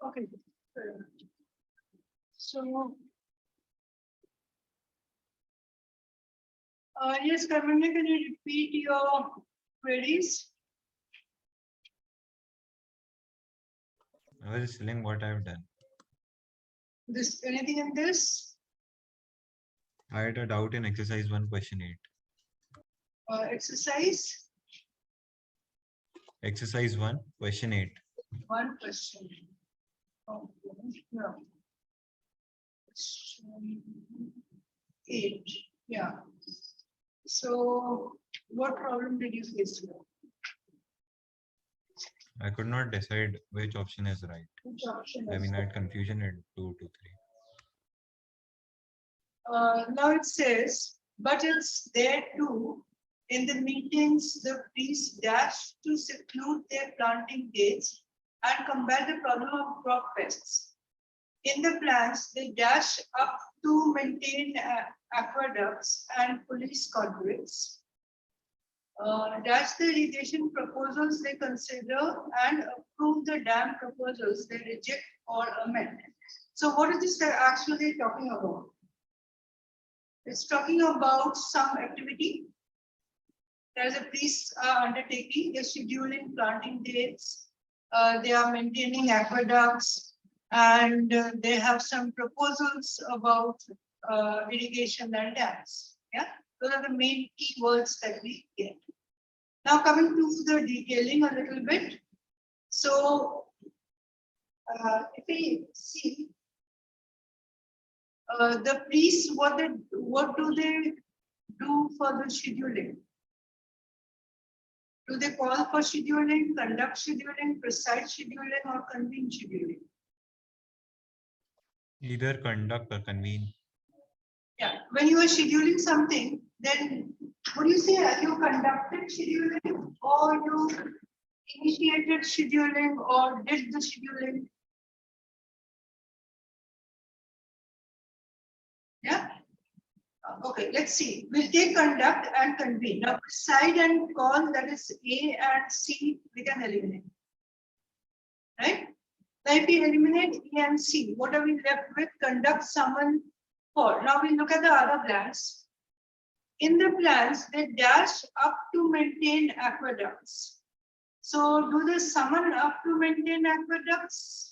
Okay. So, yes, Karmanya, can you repeat your queries? I was just telling what I've done. This anything in this? I had a doubt in exercise 1, question 8. Exercise? Exercise 1, question 8. One question. Okay. No. Question 8. Yeah. So, what problem did you face here? I could not decide which option is right. Which option I is mean, I had confusion at 2 to 3. now it says, but it's there too. In the meetings, the priests dash to seclude their planting dates and combat the problem of crop pests. In the plans, they dash up to maintain aqueducts and police conduits. Dash the irrigation proposals they consider and approve the dam proposals they reject or amend. So what is this actually talking about? It's talking about some activity. There's a priest undertaking, they're scheduling planting dates, they are maintaining aqueducts, and they have some proposals about irrigation and dams. Yeah, those are the main key words that we get. Now coming to the detailing a little bit. So if we see the priests, what do they do for the scheduling? Do they call for scheduling, conduct scheduling, preside scheduling, or convene scheduling? Either conduct or convene. Yeah, when you are scheduling something, then would you say you conducted scheduling, or you initiated scheduling, or did the scheduling? Yeah. Okay, let's see. We'll take conduct and convene. Now, preside and call, that is A and C, we can eliminate. Right? Now, if we eliminate E and C, what are we left with? Conduct, summon, call. Now, we look at the other plans. In the plans, they dash up to maintain aqueducts. So, do they summon up to maintain aqueducts?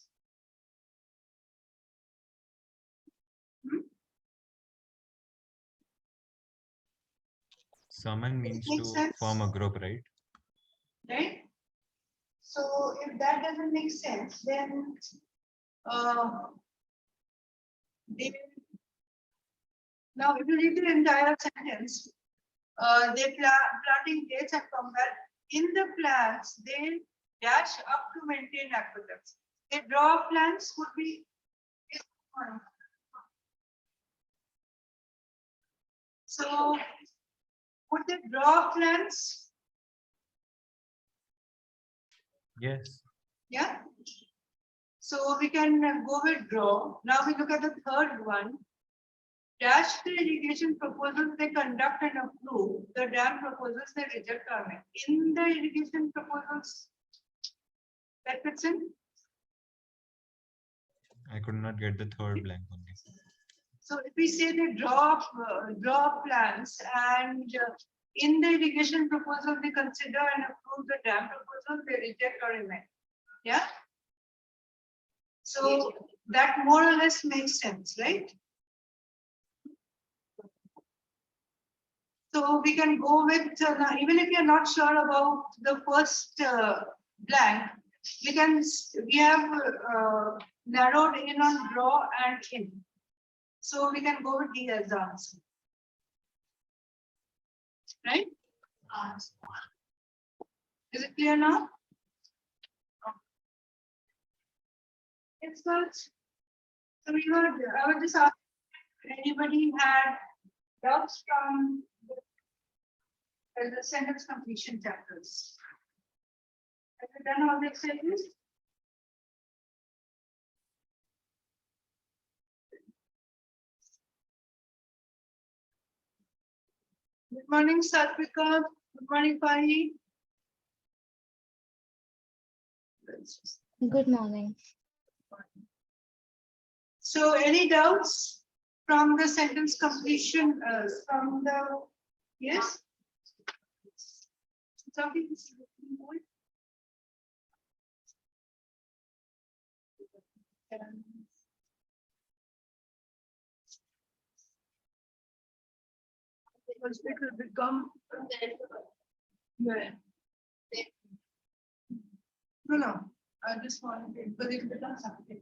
Summon means to form a group, right? Right? So if that doesn't make sense, then now if you read the entire sentence, they planting dates and combat. In the plans, they dash up to maintain aqueducts. They draw plans would be so would they draw plans? Yes. Yeah. So we can go with draw. Now we look at the third one. Dash the irrigation proposals they conduct and approve. The dam proposals they reject or amend. In the irrigation proposals, that fits in. I could not get the third blank only. So if we say they draw plans and in the irrigation proposal, they consider and approve the dam proposal, they reject or amend. Yeah. So that more or less makes sense, right? So we can go with, even if you're not sure about the first blank, we have narrowed in on draw and in. So we can go with D as the answer. Right? Is it clear now? It's not. So I would just ask if anybody had doubts from the sentence completion chapters. Have you done all the exercises? Good morning, Satvika. Good morning, Pani. Good morning. So any doubts from the sentence completion, from the, yes? Something is looking more. Because it will become. Yeah. No, I just wanted it, but it becomes something.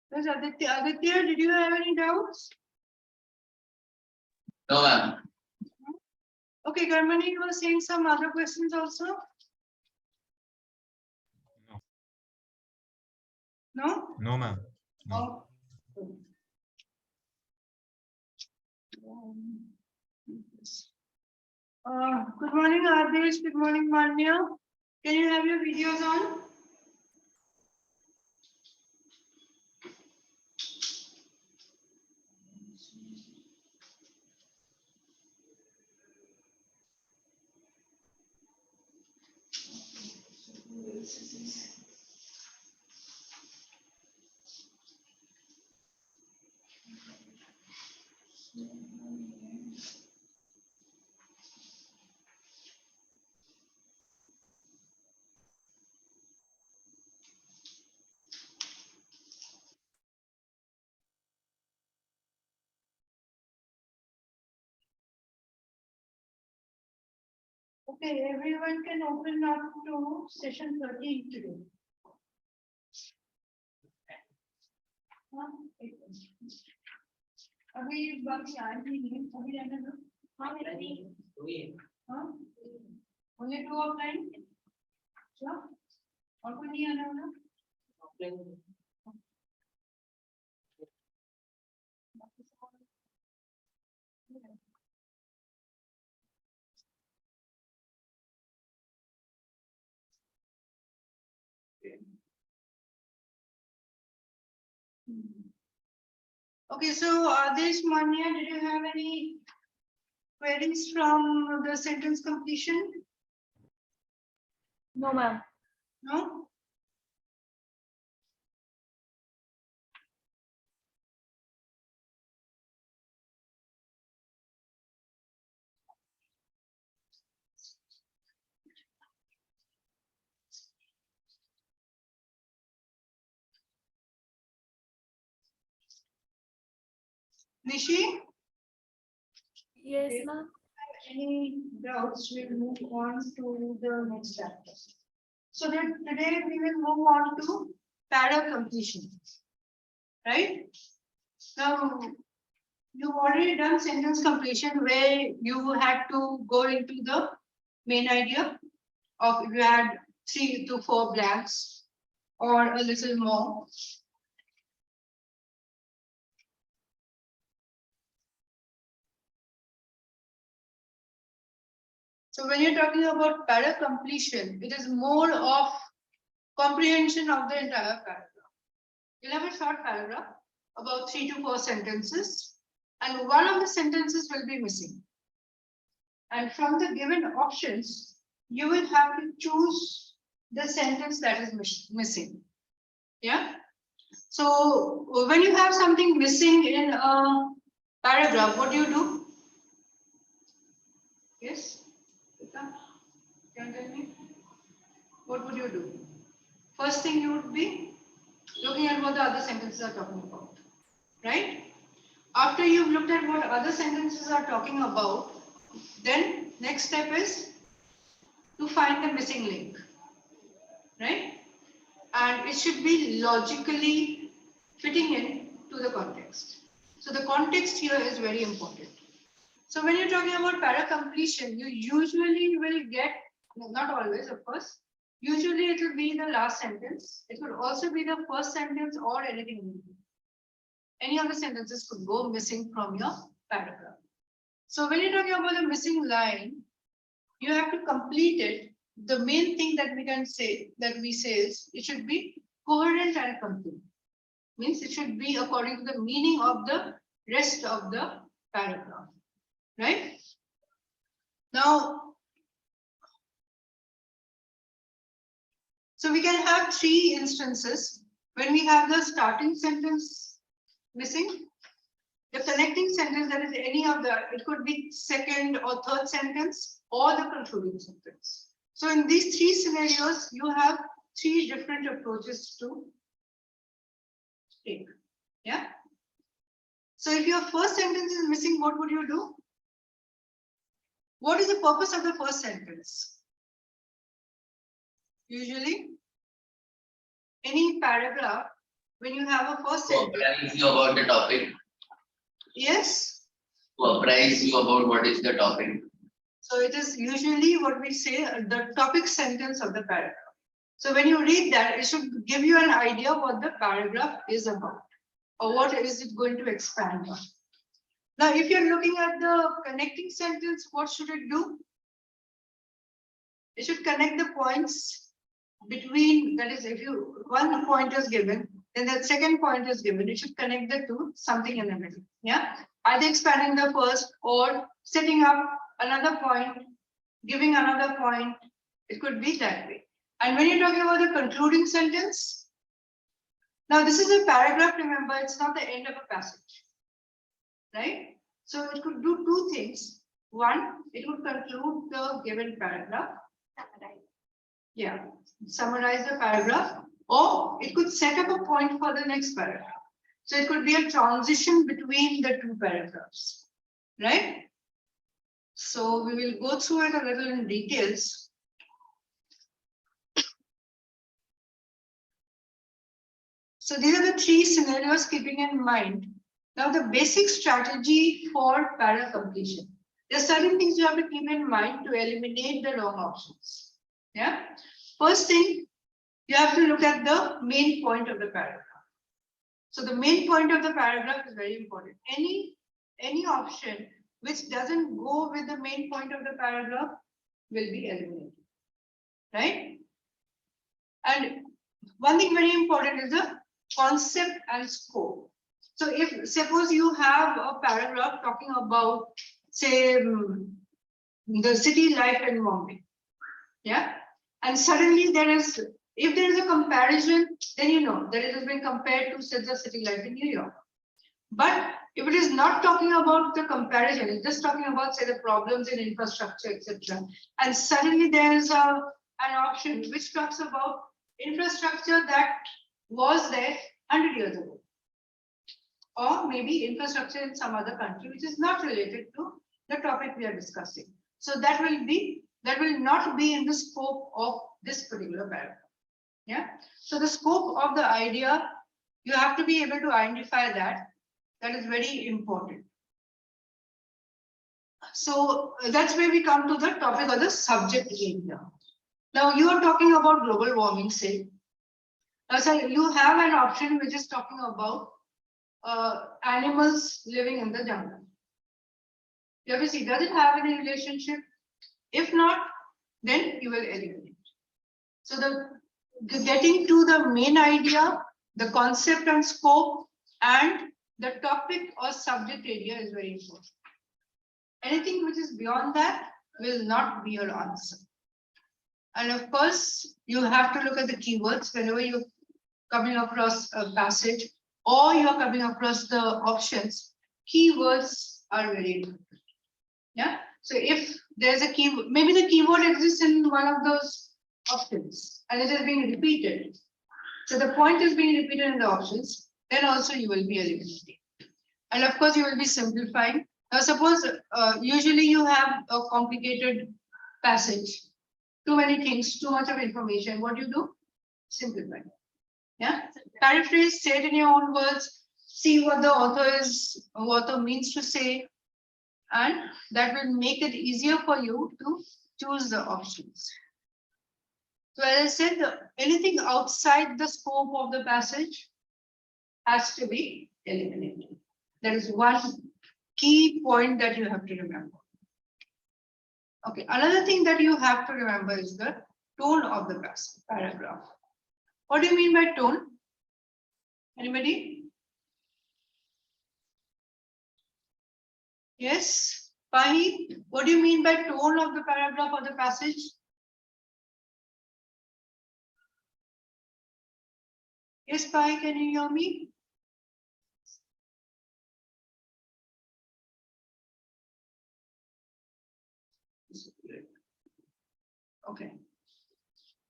Yes, Aditya, did you have any doubts? No, ma'am. Okay, Garmani, you were saying some other questions also? No? No, ma'am. No. Oh. Good morning, Adesh. Good morning, Manya. Can you have your videos on? Okay, everyone can open up to session 13 today. अभी बाकी आए नहीं हैं, अभी रहने दो। हाँ मेरा नहीं। हाँ only 2 of 9. अच्छा और कोई नहीं आने वाला? Okay, so Adesh, Manya, did you have any queries from the sentence completion? No, ma'am. No? Nishi? Yes, ma'am. Any doubts, we'll move on to the next chapter. So that today we will move on to para completion. Right? Now, you've already done sentence completion where you had to go into the main idea of if you had 3 to 4 blanks or a little more. So when you're talking about para completion, it is more of comprehension of the entire paragraph. You'll have a short paragraph, about 3 to 4 sentences, and one of the sentences will be missing. And from the given options, you will have to choose the sentence that is missing. Yeah. So when you have something missing in a paragraph, what do you do? Yes? Can you tell me? What would you do? First thing you would be looking at what the other sentences are talking about, right? After you've looked at what other sentences are talking about, then next step is to find the missing link, right? And it should be logically fitting in to the context. So the context here is very important. So when you're talking about para completion, you usually will get, not always, of course, usually it will be the last sentence. It could also be the first sentence or anything in between. Any of the sentences could go missing from your paragraph. So when you're talking about the missing line, you have to complete it. The main thing that we say is it should be coherent and complete. Means it should be according to the meaning of the rest of the paragraph, right? Now, so we can have 3 instances when we have the starting sentence missing, the connecting sentence, that is any of the, it could be second or third sentence, or the concluding sentence. So in these 3 scenarios, you have 3 different approaches to take. Yeah. So if your first sentence is missing, what would you do? What is the purpose of the first sentence? Usually, any paragraph, when you have a first sentence. Apprise you about the topic. Yes. To apprise you about what is the topic. So it is usually what we say the topic sentence of the paragraph. So when you read that, it should give you an idea what the paragraph is about, or what is it going to expand on. Now, if you're looking at the connecting sentence, what should it do? It should connect the points between, that is, if you one point is given, then the second point is given, it should connect the two, something in the middle. Yeah, either expanding the first or setting up another point, giving another point. It could be that way. And when you're talking about the concluding sentence, now this is a paragraph, remember, it's not the end of a passage, right? So it could do 2 things. One, it would conclude the given paragraph. Yeah, summarize the paragraph, or it could set up a point for the next paragraph. So it could be a transition between the 2 paragraphs, right? So we will go through it a little in details. So these are the 3 scenarios keeping in mind. Now the basic strategy for para completion. There are certain things you have to keep in mind to eliminate the wrong options. Yeah. First thing, you have to look at the main point of the paragraph. So the main point of the paragraph is very important. Any option which doesn't go with the main point of the paragraph will be eliminated, right? And one thing very important is the concept and scope. So if suppose you have a paragraph talking about, say, the city life in Mumbai, yeah, and suddenly there is, if there is a comparison, then you know that it has been compared to say, the city life in New York. But if it is not talking about the comparison, it's just talking about, say, the problems in infrastructure, etc., and suddenly there is an option which talks about infrastructure that was there 100 years ago, or maybe infrastructure in some other country which is not related to the topic we are discussing. So that will not be in the scope of this particular paragraph. Yeah. So the scope of the idea, you have to be able to identify that. That is very important. So that's where we come to the topic of the subject area. Now you are talking about global warming, say. Now, so you have an option which is talking about animals living in the jungle. You have to see, does it have any relationship? If not, then you will eliminate. So the getting to the main idea, the concept and scope, and the topic or subject area is very important. Anything which is beyond that will not be your answer. And of course, you have to look at the keywords whenever you're coming across a passage or you're coming across the options. Keywords are very important. Yeah. So if there's a keyword, maybe the keyword exists in one of those options and it is being repeated. So the point is being repeated in the options, then also you will be eliminating. And of course, you will be simplifying. Now, suppose usually you have a complicated passage, too many things, too much of information. What do you do? Simplify. Yeah. Paraphrase, say it in your own words, see what the author means to say, and that will make it easier for you to choose the options. So as I said, anything outside the scope of the passage has to be eliminated. That is one key point that you have to remember. Okay, another thing that you have to remember is the tone of the paragraph. What do you mean by tone? Anybody? Yes, Pahi, what do you mean by tone of the paragraph or the passage? Yes, Pahi, can you hear me? Okay.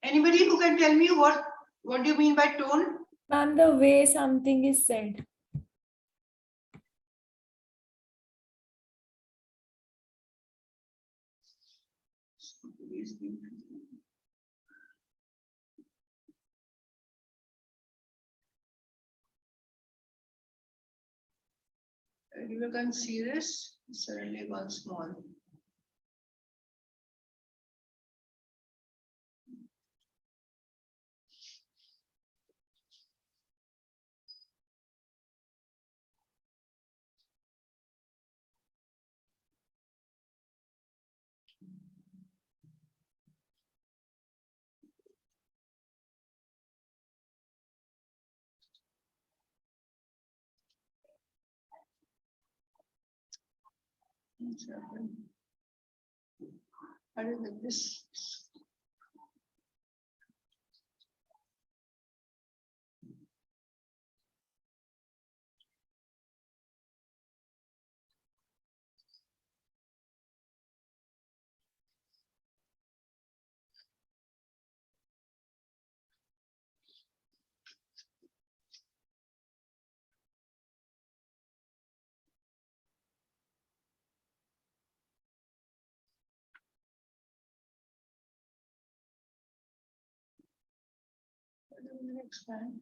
Anybody who can tell me what do you mean by tone? Ma'am, the way something is said. You can see this, suddenly gone small. I don't know this. Next time.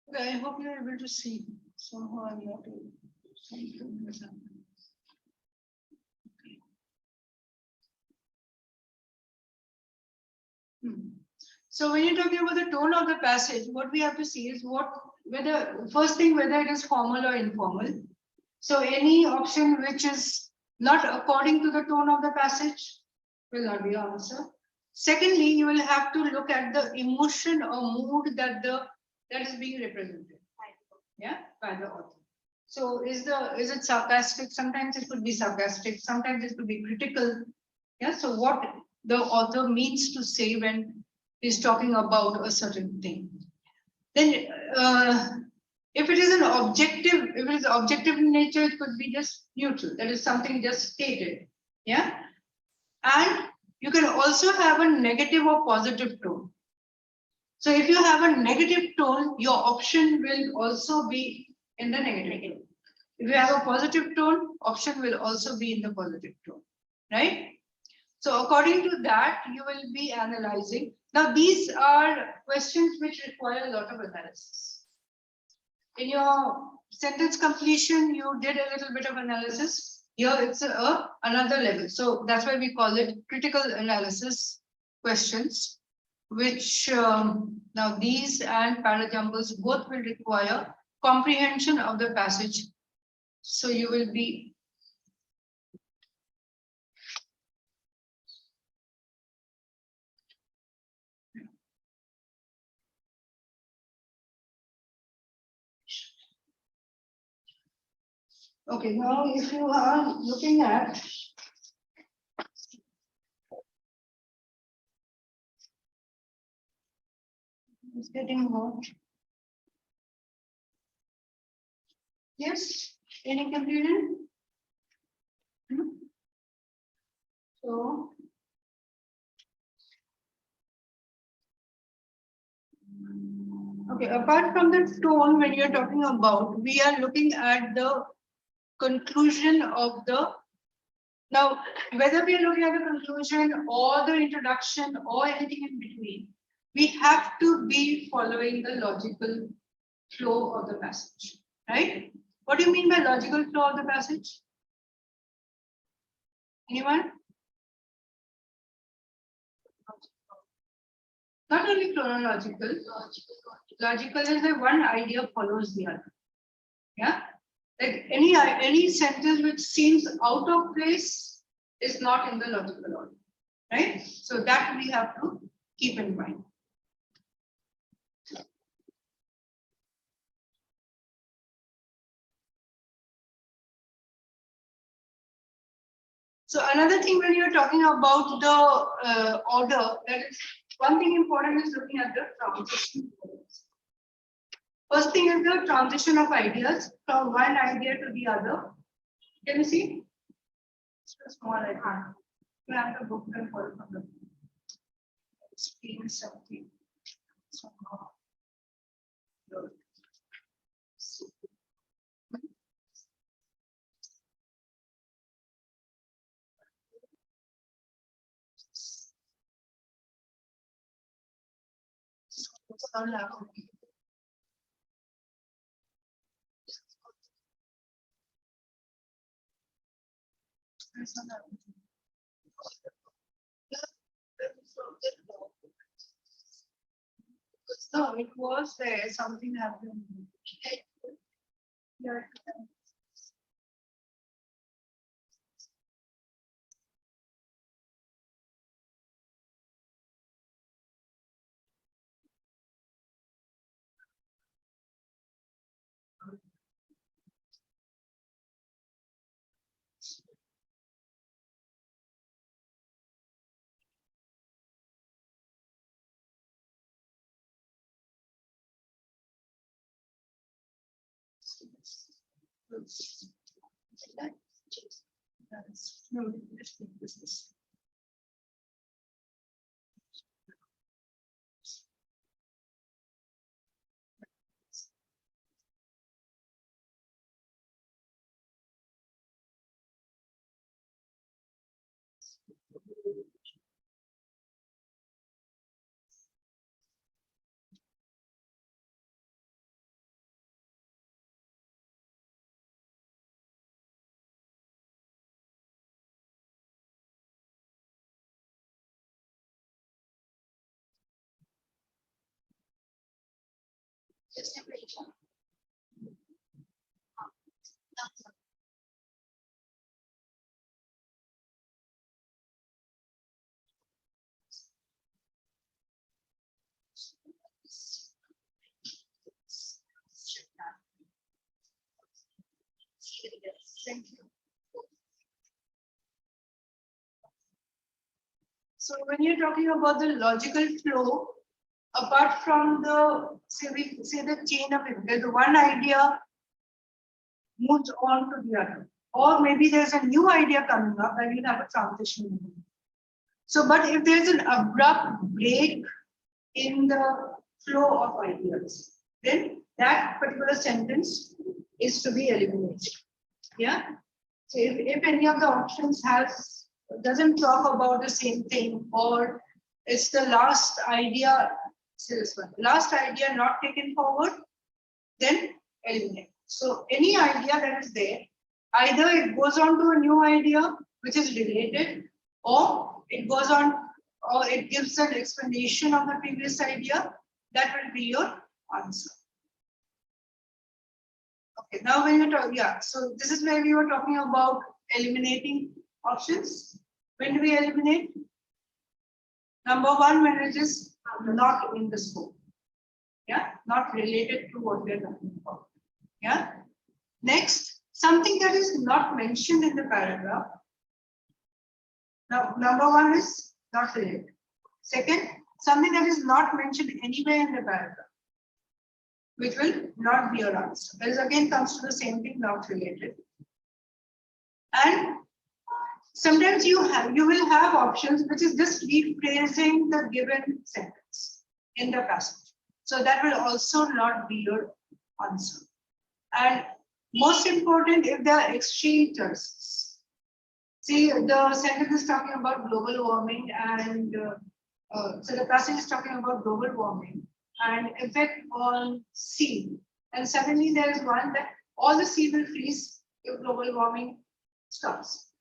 Okay, I hope you're able to see. Somehow I'm not able to. So when you're talking about the tone of the passage, what we have to see is whether it is formal or informal. So any option which is not according to the tone of the passage will not be your answer. Secondly, you will have to look at the emotion or mood that is being represented, yeah, by the author. So is it sarcastic? Sometimes it could be sarcastic, sometimes it could be critical. Yeah, so what the author means to say when he's talking about a certain thing. Then if it is objective in nature, it could be just neutral. That is something just stated. Yeah. And you can also have a negative or positive tone. So if you have a negative tone, your option will also be in the negative. If you have a positive tone, option will also be in the positive tone, right? So according to that, you will be analyzing. Now, these are questions which require a lot of analysis. In your sentence completion, you did a little bit of analysis. Here it's another level. So that's why we call it critical analysis questions, which now these and parajumbles both will require comprehension of the passage. So you will be okay. Now, if you are looking at it's getting hot. Yes, any confusion? So, okay, apart from the tone, when you're talking about, we are looking at the conclusion of the, now, whether we are looking at the conclusion or the introduction or anything in between, we have to be following the logical flow of the passage, right? What do you mean by logical flow of the passage? Anyone? Not only chronological, logical is that one idea follows the other. Yeah, like any sentence which seems out of place is not in the logical order, right? So that we have to keep in mind. So another thing when you're talking about the order, that is one thing important is looking at the transition. First thing is the transition of ideas from one idea to the other. Can you see? It's a small icon. You have the book and follow from the screen something. No, it was there. Something happened. Yeah. No, this is. Thank you. So when you're talking about the logical flow, apart from the, say we say the chain of it, there's one idea moves on to the other, or maybe there's a new idea coming up and you have a transition. So, but if there's an abrupt break in the flow of ideas, then that particular sentence is to be eliminated. Yeah. So if any of the options doesn't talk about the same thing, or it's the last idea, say this one, last idea not taken forward, then eliminate. So any idea that is there, either it goes on to a new idea which is related, or it goes on, or it gives an explanation of the previous idea, that will be your answer. Okay, now when you talk, yeah, so this is where we were talking about eliminating options. When do we eliminate? Number one, when it is not in the scope. Yeah, not related to what we are talking about. Yeah. Next, something that is not mentioned in the paragraph. Now, number one is not related. Second, something that is not mentioned anywhere in the paragraph, which will not be your answer. This again comes to the same thing, not related. And sometimes you will have options which is just rephrasing the given sentence in the passage. So that will also not be your answer. And most important, if there are extreme terms. See, the sentence is talking about global warming, and so the passage is talking about global warming and effect on sea. And suddenly there is one that all the sea will freeze if global warming stops.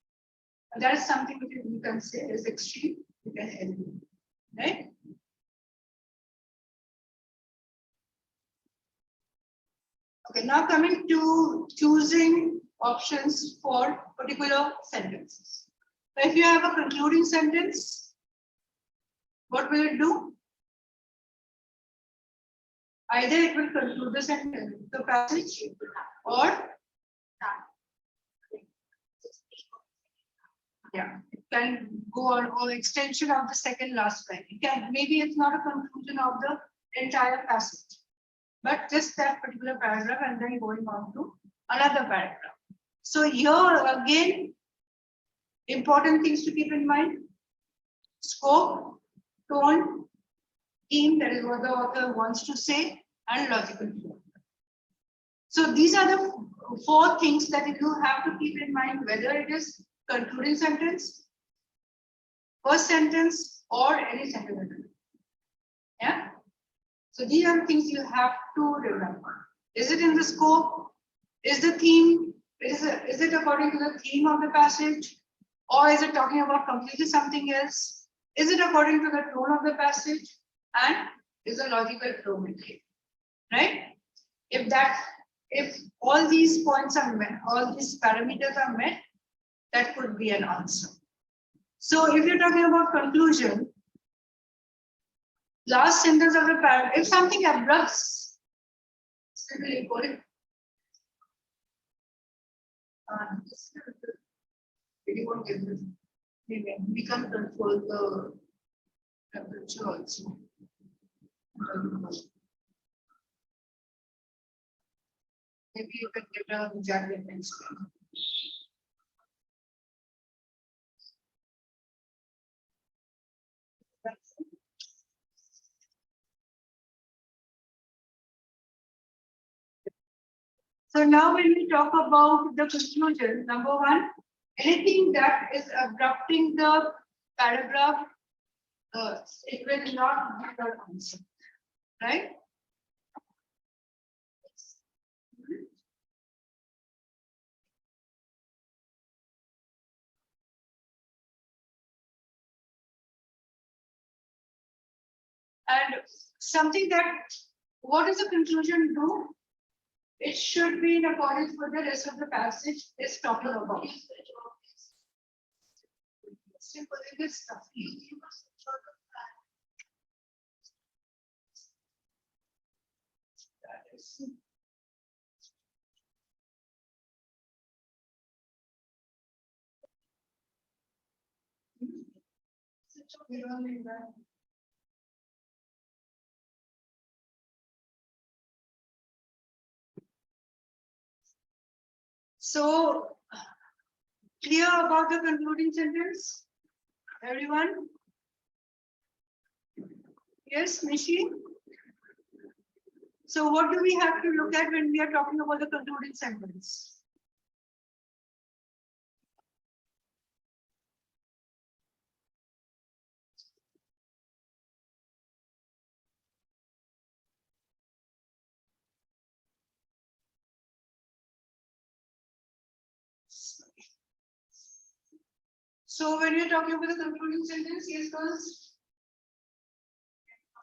And that is something which you can say is extreme, you can eliminate, right? Okay, now coming to choosing options for particular sentences. So if you have a concluding sentence, what will it do? Either it will conclude the sentence, the passage, or yeah, it can go on or extension of the second last line. It can, maybe it's not a conclusion of the entire passage, but just that particular paragraph and then going on to another paragraph. So here again, important things to keep in mind: scope, tone, theme, that is what the author wants to say, and logical flow. So these are the four things that you have to keep in mind, whether it is concluding sentence, first sentence, or any sentence. Yeah. So these are the things you have to remember. Is it in the scope? Is the theme? Is it according to the theme of the passage? Or is it talking about completely something else? Is it according to the tone of the passage? And is the logical flow maintained? Right? If all these points are met, all these parameters are met, that could be an answer. So if you're talking about conclusion, last sentence of the paragraph, if something abrupts, simply put it. We can control the temperature also. Maybe you can get a jacket and stuff. So now when we talk about the conclusion, number one, anything that is abrupting the paragraph, it will not be your answer, right? And something that, what does the conclusion do? It should be in accordance with the rest of the passage is talking about. Simple, it is stuff. We don't need that. So, clear about the concluding sentence? Everyone? Yes, Nishi? So what do we have to look at when we are talking about the concluding sentence? So when you're talking about the concluding sentence, yes, girls,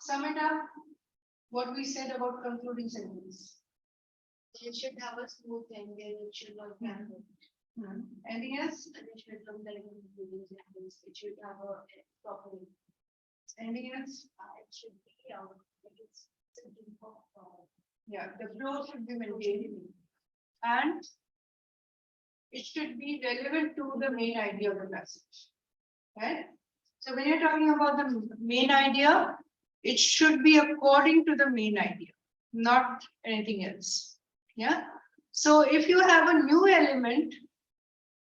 sum it up what we said about concluding sentence. It should have a smooth ending, it should not have Anything else? and it should look like it should have a proper. Anything else? It should be like it's something for. Yeah, the flow should be maintained. And it should be relevant to the main idea of the passage. Right? So when you're talking about the main idea, it should be according to the main idea, not anything else. Yeah. So if you have a new element,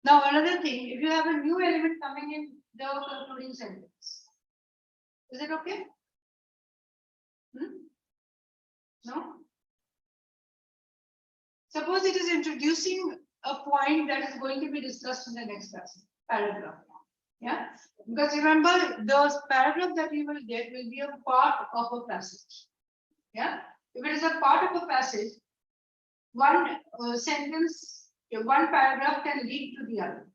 now another thing, if you have a new element coming in the concluding sentence, is it okay? No? Suppose it is introducing a point that is going to be discussed in the next paragraph. Yeah, because remember, the paragraph that you will get will be a part of a passage. Yeah, if it is a part of a passage, one sentence, one paragraph can lead to the other.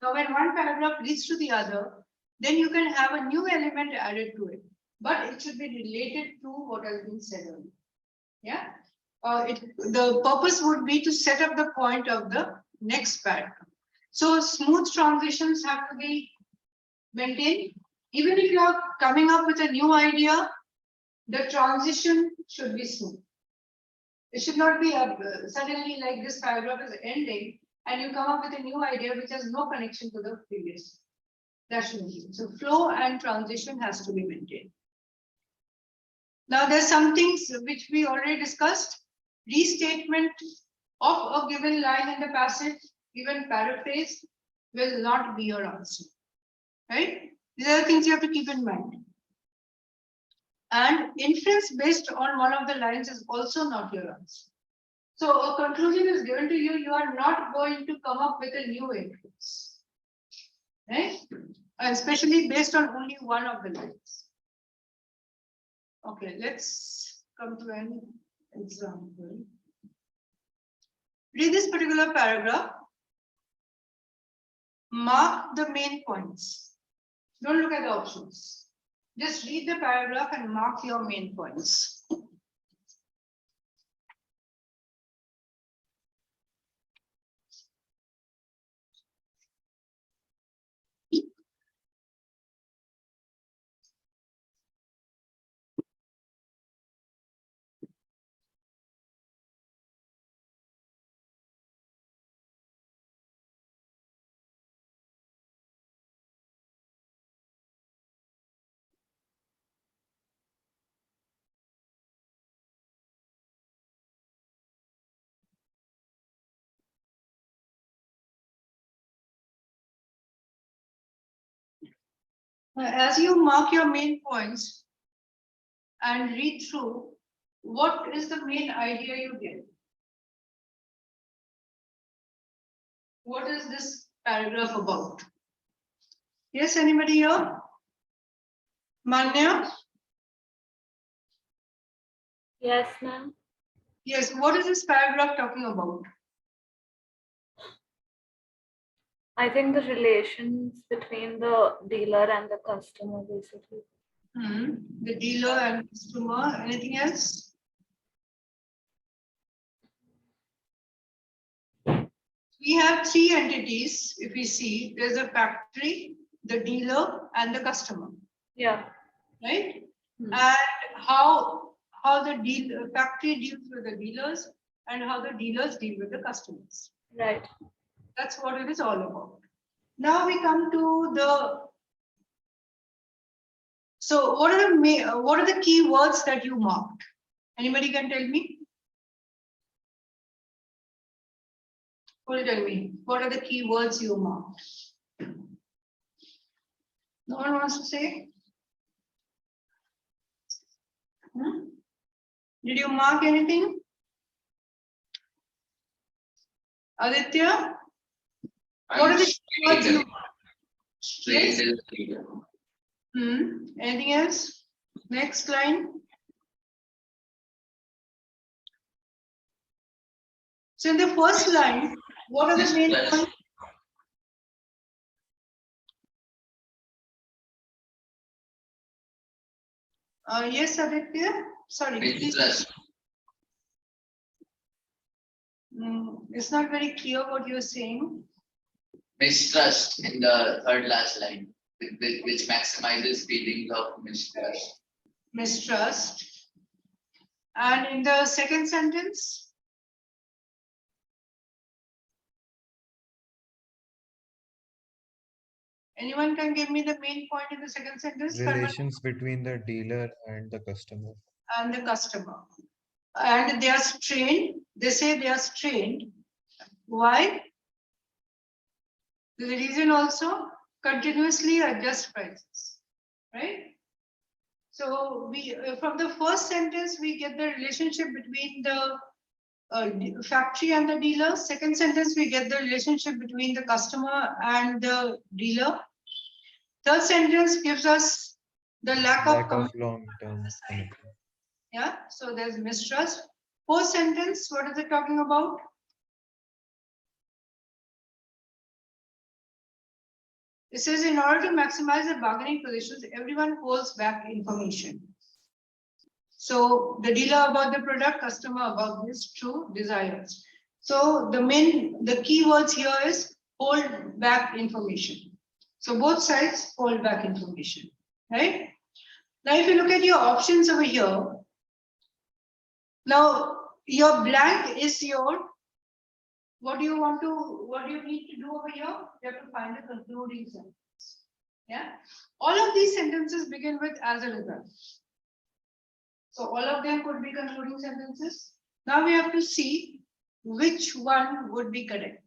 Now, when one paragraph leads to the other, then you can have a new element added to it, but it should be related to what has been said earlier. Yeah, the purpose would be to set up the point of the next paragraph. So smooth transitions have to be maintained. Even if you are coming up with a new idea, the transition should be smooth. It should not be suddenly like this paragraph is ending and you come up with a new idea which has no connection to the previous. That shouldn't be. So flow and transition has to be maintained. Now there's some things which we already discussed. Restatement of a given line in the passage, even paraphrase, will not be your answer. Right? These are the things you have to keep in mind. And inference based on one of the lines is also not your answer. So a conclusion is given to you, you are not going to come up with a new inference. Right? Especially based on only one of the lines. Okay, let's come to an example. Read this particular paragraph. Mark the main points. Don't look at the options. Just read the paragraph and mark your main points. As you mark your main points and read through, what is the main idea you get? What is this paragraph about? Yes, anybody here? Manya? Yes, ma'am. Yes, what is this paragraph talking about? I think the relations between the dealer and the customer, basically. The dealer and customer. Anything else? We have three entities. If we see, there's a factory, the dealer, and the customer. Yeah. Right? And how the factory deals with the dealers and how the dealers deal with the customers. Right. That's what it is all about. Now we come to the. So what are the key words that you marked? Anybody can tell me? Who will tell me? What are the key words you marked? No one wants to say? Did you mark anything? Aditya? What are the key words you Straight Yes. is clear. Anything else? Next line. So in the first line, what are the main Yes. points? Yes, Aditya. Sorry, It's please. plus. It's not very clear what you're saying. Mistrust in the third last line, which maximizes feelings of mistrust. Mistrust. And in the second sentence, anyone can give me the main point in the second sentence? Relations between the dealer and the customer. And the customer. And they are strained. They say they are strained. Why? The reason also continuously adjust prices, right? So we from the first sentence we get the relationship between the factory and the dealer. Second sentence we get the relationship between the customer and the dealer. Third sentence gives us the lack of long-term commitment. Yeah, so there's mistrust. Fourth sentence, what is it talking about? It says in order to maximize the bargaining positions, everyone holds back information. So the dealer about the product, customer about his true desires. So the key words here is hold back information. So both sides hold back information, right? Now if you look at your options over here, now your blank is your, what do you need to do over here? You have to find a concluding sentence. Yeah, all of these sentences begin with as a result. So all of them could be concluding sentences. Now we have to see which one would be correct.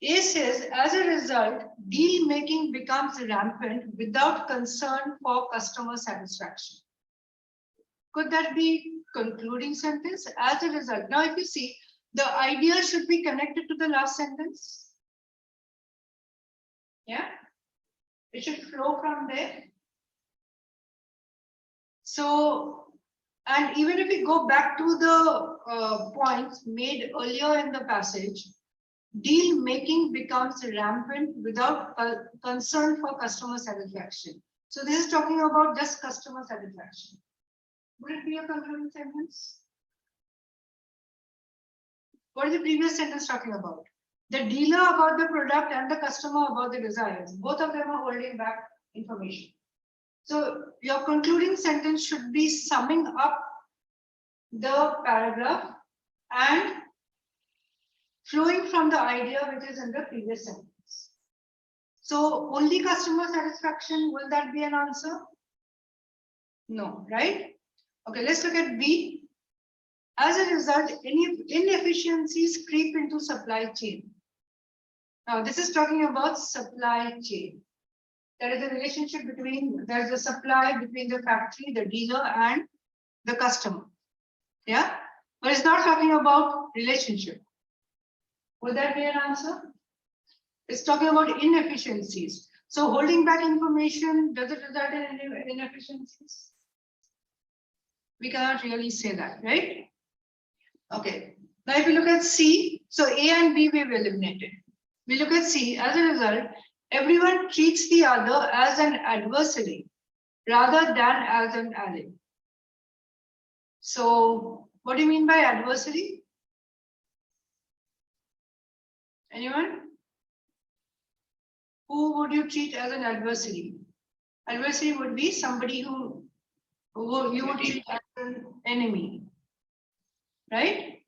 A says, as a result, deal making becomes rampant without concern for customer satisfaction. Could that be concluding sentence? As a result. Now if you see, the idea should be connected to the last sentence. Yeah, it should flow from there. So, and even if we go back to the points made earlier in the passage, deal making becomes rampant without concern for customer satisfaction. So this is talking about just customer satisfaction. Would it be a concluding sentence? What is the previous sentence talking about? The dealer about the product and the customer about the desires. Both of them are holding back information. So your concluding sentence should be summing up the paragraph and flowing from the idea which is in the previous sentence. So only customer satisfaction, will that be an answer? No, right? Okay, let's look at B. As a result, any inefficiencies creep into supply chain. Now, this is talking about supply chain. There is a relationship between, there's a supply between the factory, the dealer, and the customer. Yeah, but it's not talking about relationship. Would that be an answer? It's talking about inefficiencies. So holding back information, does it result in inefficiencies? We cannot really say that, right? Okay. Now if you look at C, so A and B we've eliminated. We look at C. As a result, everyone treats the other as an adversary rather than as an ally. So what do you mean by adversary? Anyone? Who would you treat as an adversary? Adversary would be somebody who you would treat as an enemy, right?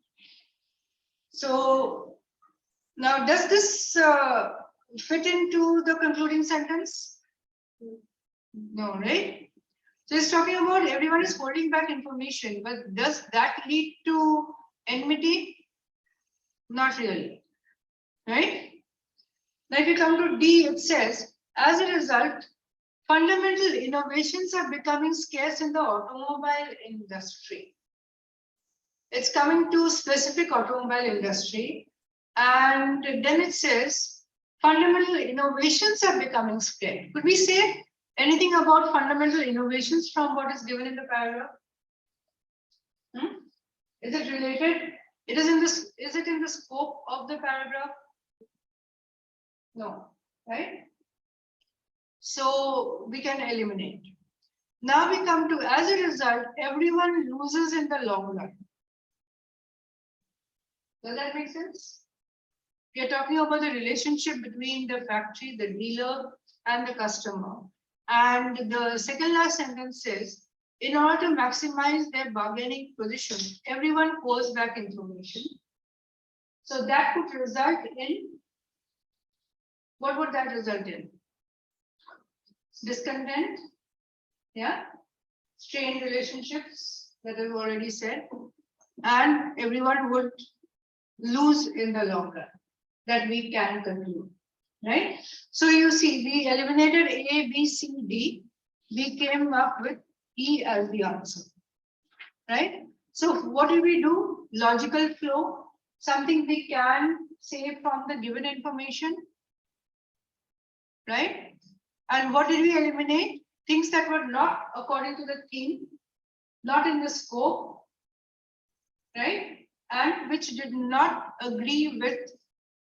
So now does this fit into the concluding sentence? No, right? So it's talking about everyone is holding back information, but does that lead to enmity? Not really, right? Now if you come to D, it says, as a result, fundamental innovations are becoming scarce in the automobile industry. It's coming to specific automobile industry. And then it says, fundamental innovations are becoming scarce. Could we say anything about fundamental innovations from what is given in the paragraph? Is it related? It is in this, is it in the scope of the paragraph? No, right? So we can eliminate. Now we come to, as a result, everyone loses in the long run. Does that make sense? We are talking about the relationship between the factory, the dealer, and the customer. And the second last sentence says, in order to maximize their bargaining position, everyone pours back information. So that could result in, what would that result in? Discontent, yeah, strained relationships, that I've already said, and everyone would lose in the long run. That we can conclude, right? So you see, we eliminated A, B, C, D. We came up with E as the answer, right? So what did we do? Logical flow, something we can say from the given information, right? And what did we eliminate? Things that were not according to the theme, not in the scope, right? And which did not agree with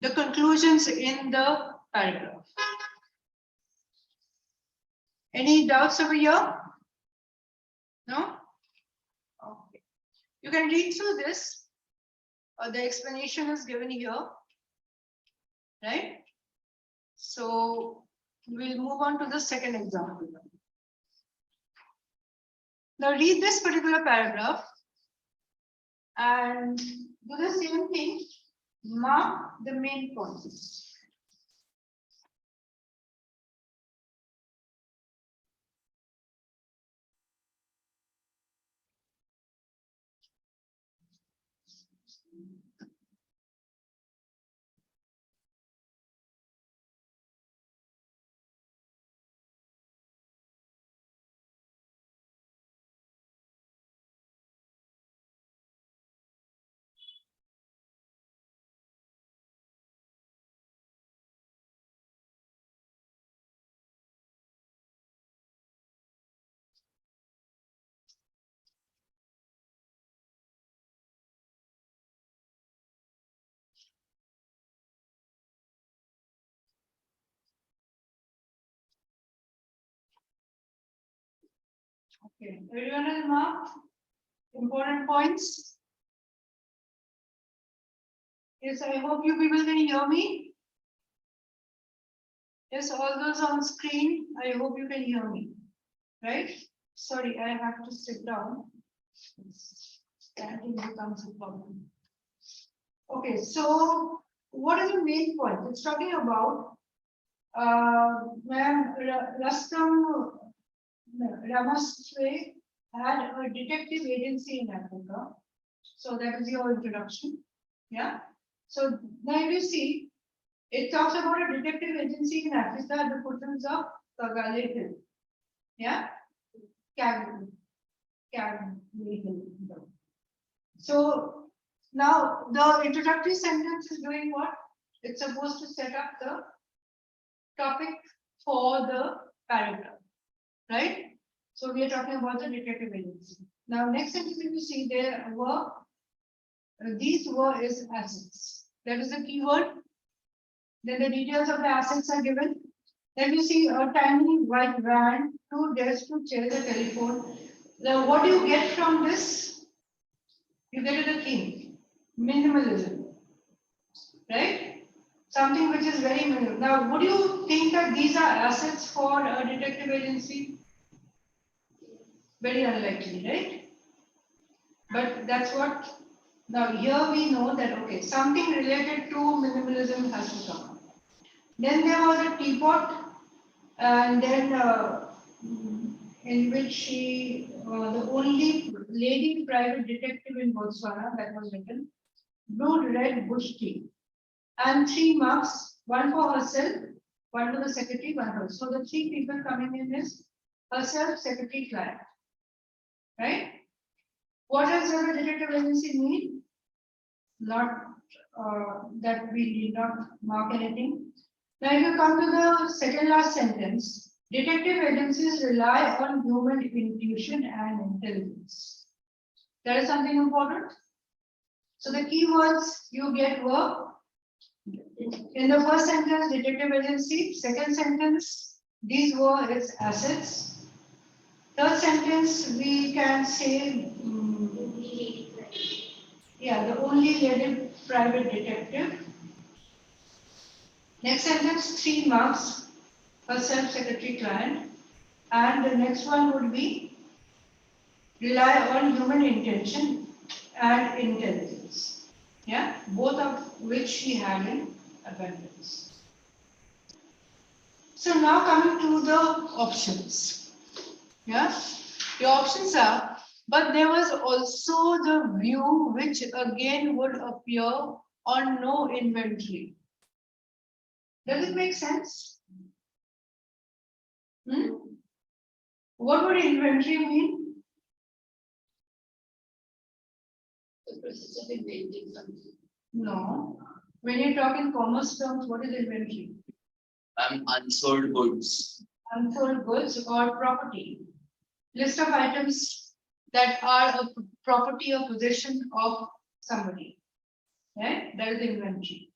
the conclusions in the paragraph. Any doubts over here? No? Okay. You can read through this. The explanation is given here, right? So we'll move on to the second example. Now read this particular paragraph and do the same thing. Mark the main points. Okay, everyone has marked important points. Yes, I hope you people can hear me. Yes, all those on screen, I hope you can hear me, right? Sorry, I have to sit down. Standing becomes a problem. Okay, so what is the main point? It's talking about when Rustam Ramaswamy had a detective agency in Africa. So that is your introduction. Yeah. So now you see, it talks about a detective agency in Africa at the foothills of Kagale Hill. Yeah. Kagale Hill. So now the introductory sentence is doing what? It's supposed to set up the topic for the paragraph, right? So we are talking about the detective agency. Now, next sentence, if you see, there were these were is assets. That is the keyword. Then the details of the assets are given. Then you see a tiny white van, 2 desks, 2 chairs, a telephone. Now, what do you get from this? You get the theme, minimalism, right? Something which is very minimal. Now, would you think that these are assets for a detective agency? Very unlikely, right? But that's what, now here we know that, okay, something related to minimalism has to come. Then there was a teapot, and then in which she, the only lady private detective in Botswana, that was written, brewed red bush tea. And 3 marks, 1 for herself, 1 for the secretary, 1 for her. So the 3 people coming in is herself, secretary, client. Right? What does the detective agency mean? Not that we need not mark anything. Now, if you come to the second last sentence, detective agencies rely on human intuition and intelligence. That is something important. So the keywords you get were in the first sentence, detective agency. Second sentence, these were its assets. Third sentence, we can say, yeah, the only private detective. Next sentence, 3 marks, a self-secretary client. And the next one would be rely on human intention and intelligence. Yeah, both of which she had in abundance. So now coming to the options. Yeah, the options are, but there was also the view which again would appear on no inventory. Does it make sense? What would inventory mean? The process of inventing something. No. When you talk in commerce terms, what is inventory? Unsold goods. Unsold goods or property. List of items that are a property or possession of somebody. Right? That is inventory.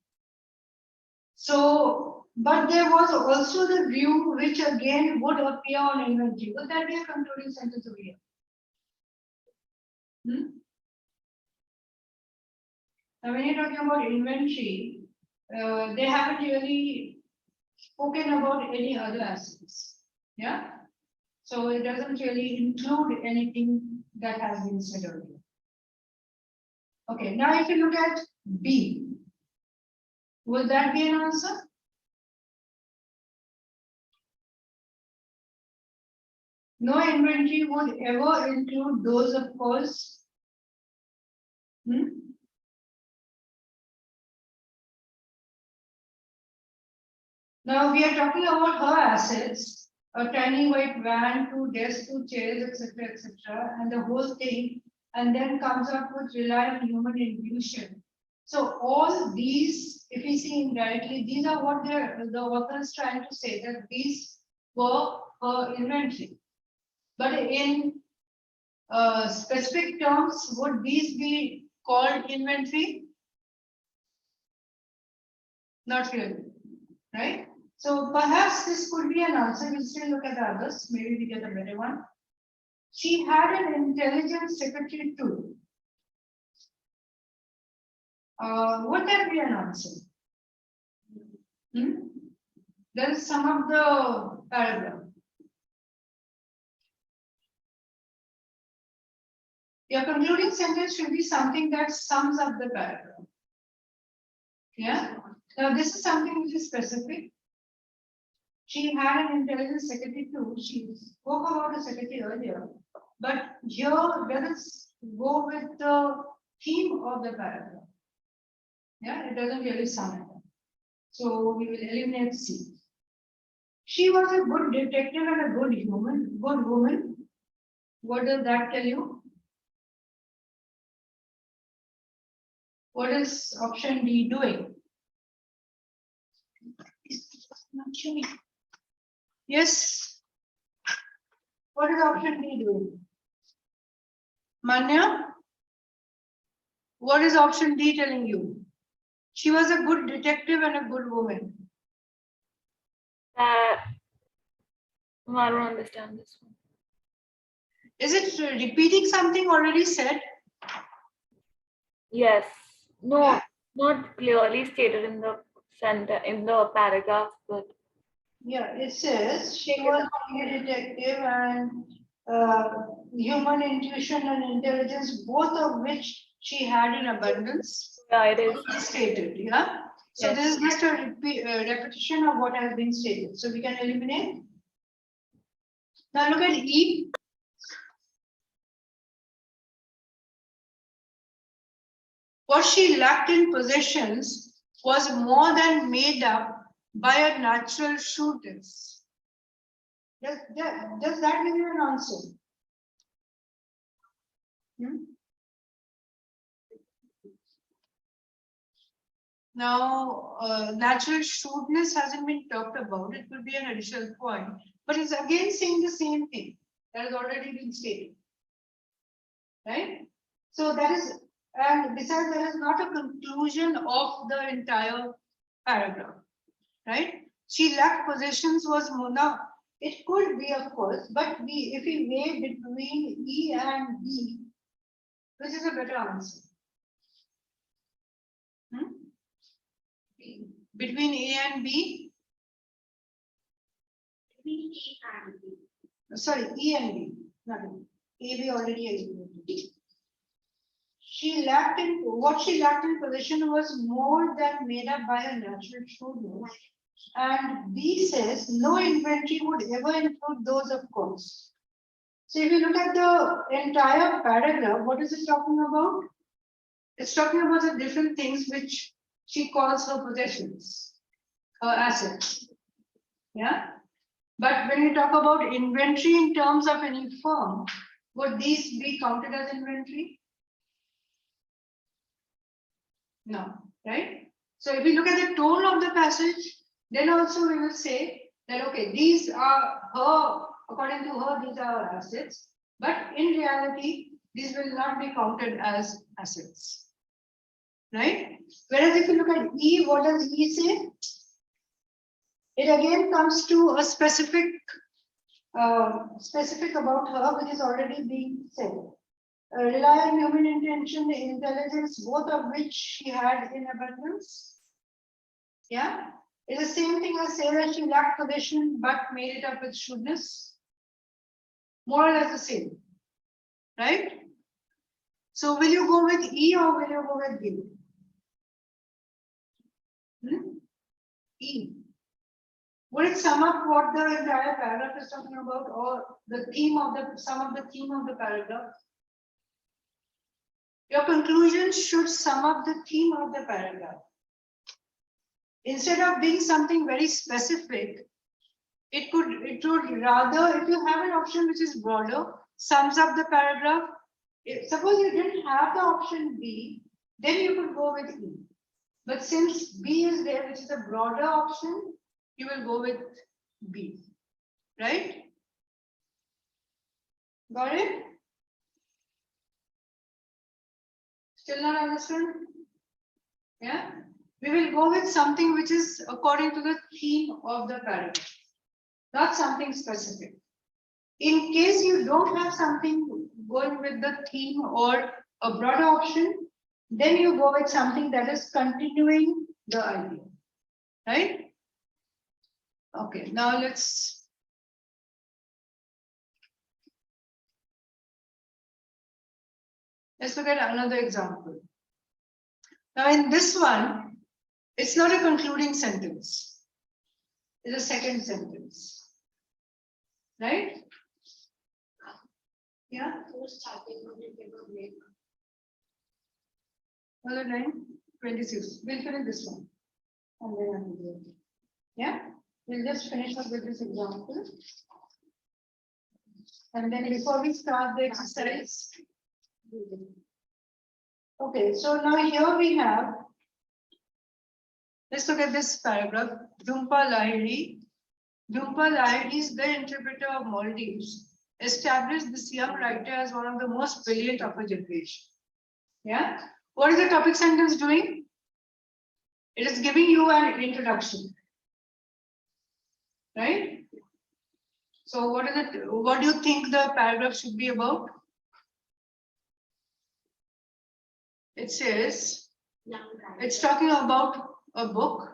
So, but there was also the view which again would appear on inventory. Would that be a concluding sentence over here? Now, when you're talking about inventory, they haven't really spoken about any other assets. Yeah. So it doesn't really include anything that has been said earlier. Okay, now if you look at B, would that be an answer? No inventory would ever include those, of course. Now we are talking about her assets, a tiny white van, 2 desks, 2 chairs, etc., and the whole thing, and then comes up with rely on human intuition. So all these, if we see indirectly, these are what the author is trying to say, that these were her inventory. But in specific terms, would these be called inventory? Not really, right? So perhaps this could be an answer. We'll still look at the others. Maybe we get a better one. She had an intelligent secretary too. Would that be an answer? Then sum up the paragraph. Your concluding sentence should be something that sums up the paragraph. Yeah. Now this is something which is specific. She had an intelligent secretary too. She spoke about a secretary earlier, but here let us go with the theme of the paragraph. Yeah, it doesn't really sum it up. So we will eliminate C. She was a good detective and a good woman. What does that tell you? What is option D doing? Not showing. Yes. What is option D doing? Manya? What is option D telling you? She was a good detective and a good woman. I don't understand this one. Is it repeating something already said? Yes. No, not clearly stated in the paragraph, but Yeah, it says she was a detective and human intuition and intelligence, both of which she had in abundance. yeah, it is. Stated, yeah. So Yes. this is just a repetition of what has been stated. So we can eliminate. Now look at E. What she lacked in possessions was more than made up by a natural shrewdness. Does that give you an answer? Now, natural shrewdness hasn't been talked about. It will be an additional point, but it's again saying the same thing that has already been stated, right? So that is, and besides, that is not a conclusion of the entire paragraph, right? She lacked possessions was more. Now, it could be, of course, but if we weigh between E and B, which is a better answer? between A and B? Between E and B. Sorry, E and B, not A. A we already agreed. She lacked in what she lacked in possession was more than made up by her natural shrewdness. And B says no inventory would ever include those of course. So if you look at the entire paragraph, what is it talking about? It's talking about the different things which she calls her possessions, her assets. Yeah. But when you talk about inventory in terms of any firm, would these be counted as inventory? No, right? So if we look at the tone of the passage, then also we will say that, okay, these are her, according to her, these are her assets, but in reality, these will not be counted as assets, right? Whereas if you look at E, what does E say? It again comes to a specific about her, which is already being said. Rely on human intention, intelligence, both of which she had in abundance. Yeah, it's the same thing as say that she lacked possession but made it up with shrewdness. More or less the same, right? So will you go with E or will you go with B? E. Would it sum up what the entire paragraph is talking about, or the theme of the sum of the theme of the paragraph? Your conclusion should sum up the theme of the paragraph. Instead of being something very specific, it would rather, if you have an option which is broader, sums up the paragraph. Suppose you didn't have the option B, then you could go with E. But since B is there, which is a broader option, you will go with B, right? Got it? Still not understand? Yeah? We will go with something which is according to the theme of the paragraph, not something specific. In case you don't have something going with the theme or a broader option, then you go with something that is continuing the idea, right? Okay, now let's look at another example. Now in this one, it's not a concluding sentence. It's a second sentence, right? Yeah. Another line, 26. We'll finish this one. And then I will do it. Yeah. We'll just finish up with this example. And then before we start the exercise. Okay, so now here we have, let's look at this paragraph. Jhumpa Lahiri. Jhumpa Lahiri is the interpreter of Maldives. Established this young writer as one of the most brilliant of her generation. Yeah. What is the topic sentence doing? It is giving you an introduction. Right? So what is it? What do you think the paragraph should be about? It says it's talking about a book,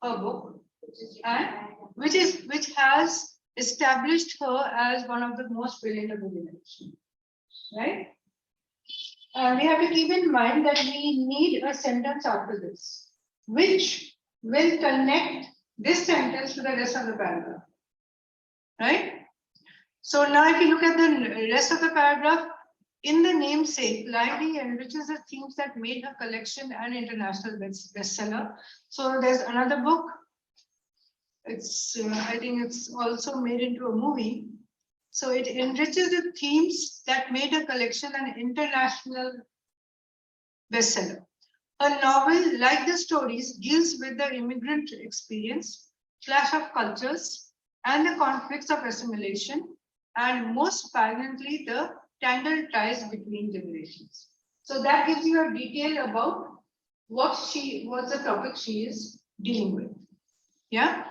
and which has established her as one of the most brilliant of the generation. Right? We have to keep in mind that we need a sentence after this, which will connect this sentence to the rest of the paragraph. Right? So now if you look at the rest of the paragraph, in the namesake, Lahiri enriches the themes that made her collection an international bestseller. So there's another book. It's I think it's also made into a movie. So it enriches the themes that made her collection an international bestseller. A novel, like the stories, deals with the immigrant experience, clash of cultures, and the conflicts of assimilation, and most poignantly, the tangled ties between generations. So that gives you a detail about what's the topic she is dealing with. Yeah.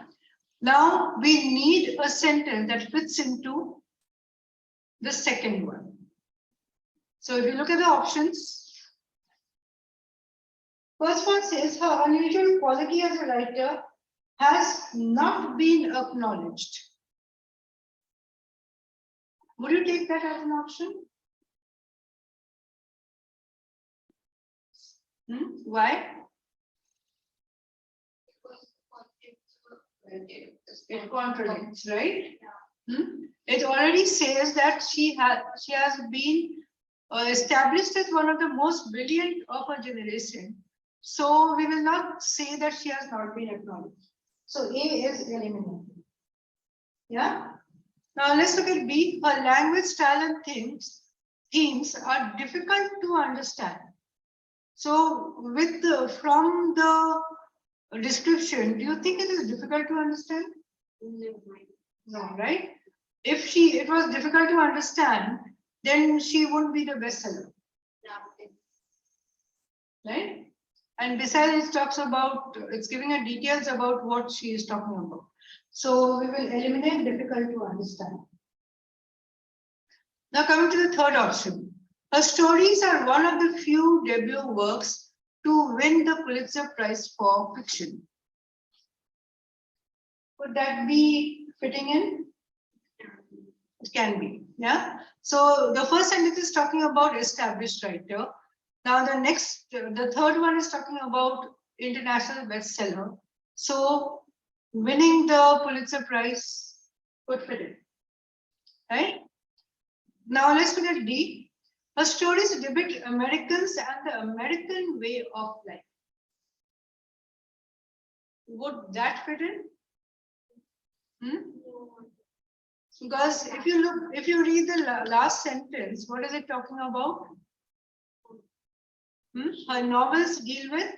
Now we need a sentence that fits into the second one. So if you look at the options, First one says her unusual quality as a writer has not been acknowledged. Would you take that as an option? Why? It contradicts, right? It already says that she has been established as one of the most brilliant of her generation. So we will not say that she has not been acknowledged. So A is eliminated. Yeah. Now let's look at B. Her language, style, and themes are difficult to understand. So with from the description, do you think it is difficult to understand? No, right? If it was difficult to understand, then she wouldn't be the bestseller, right? And besides, it talks about, it's giving her details about what she is talking about. So we will eliminate difficult to understand. Now coming to the third option. Her stories are one of the few debut works to win the Pulitzer Prize for fiction. Would that be fitting in? It can be, yeah. So the first sentence is talking about established writer. Now the third one is talking about international bestseller. So winning the Pulitzer Prize would fit in, right? Now let's look at D. Her stories depict Americans and the American way of life. Would that fit in? Because if you read the last sentence, what is it talking about? Her novels deal with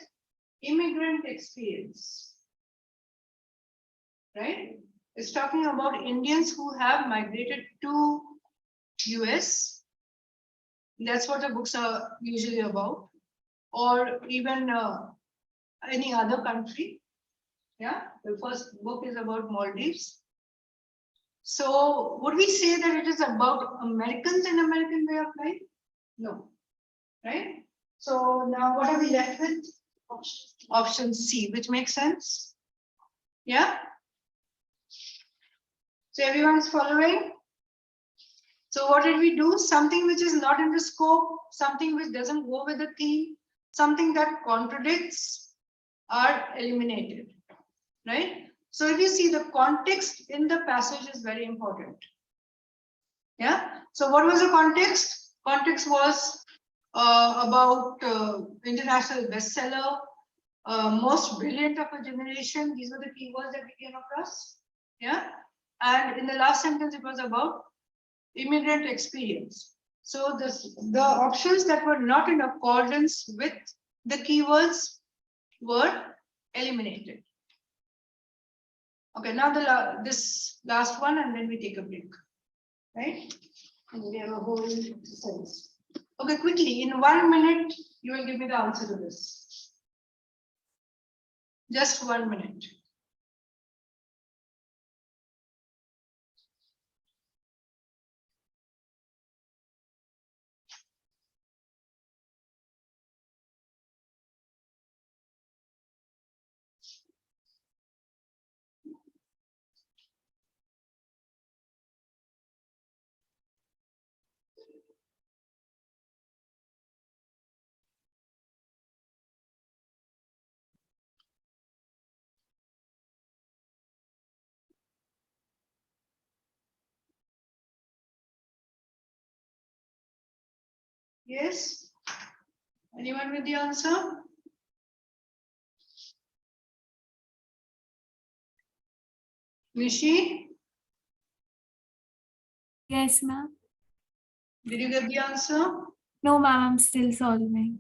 immigrant experience, right? It's talking about Indians who have migrated to US. That's what the books are usually about, or even any other country. Yeah, the first book is about Maldives. So would we say that it is about Americans and American way of life? No, right? So now what are we left with? Option C, which makes sense. Yeah. So everyone's following. So what did we do? Something which is not in the scope, something which doesn't go with the theme, something that contradicts are eliminated, right? So if you see, the context in the passage is very important. Yeah. So what was the context? Context was about international bestseller, most brilliant of a generation. These were the keywords that we came across. Yeah. And in the last sentence, it was about immigrant experience. So the options that were not in accordance with the keywords were eliminated. Okay, now this last one, and then we take a break, right? And we have a whole exercise. Okay, quickly, in 1 minute, you will give me the answer to this. Just 1 minute. Yes? Anyone with the answer? Nishi, Yes, ma'am. did you get the answer? No, ma'am, I'm still solving.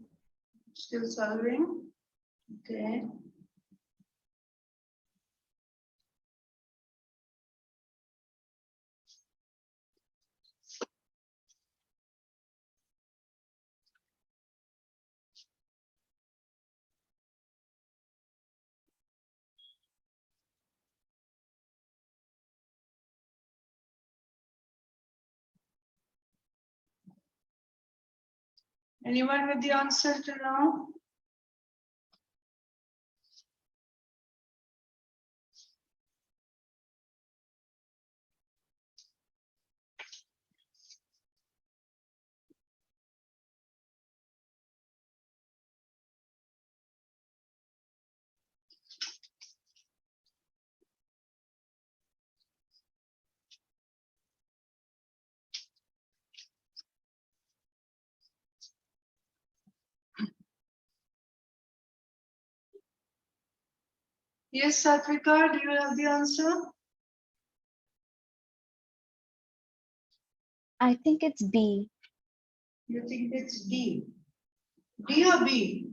Still solving. Okay. Anyone with the answer till now? Yes, Satvika, do you have the answer? I think it's B. You think it's D? D or B?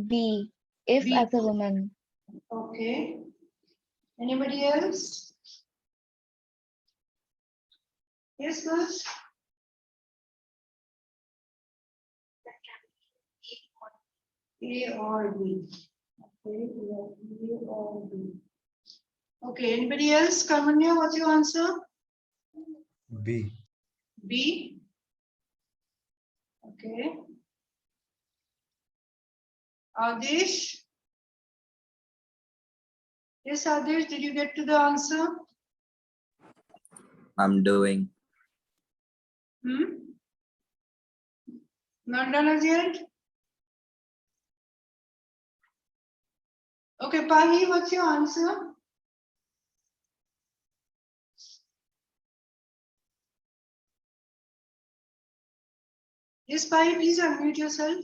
B. If B. as a woman. Okay. Anybody else? Yes, girls? A or B? Okay, A or B. Okay, anybody else? Kamanya, what's your answer? B. B? Okay. Adesh? Yes, Adesh, did you get to the answer? I'm doing. Hmm? Not done as yet? Okay, Pahi, what's your answer? Yes, Pahi, please unmute yourself.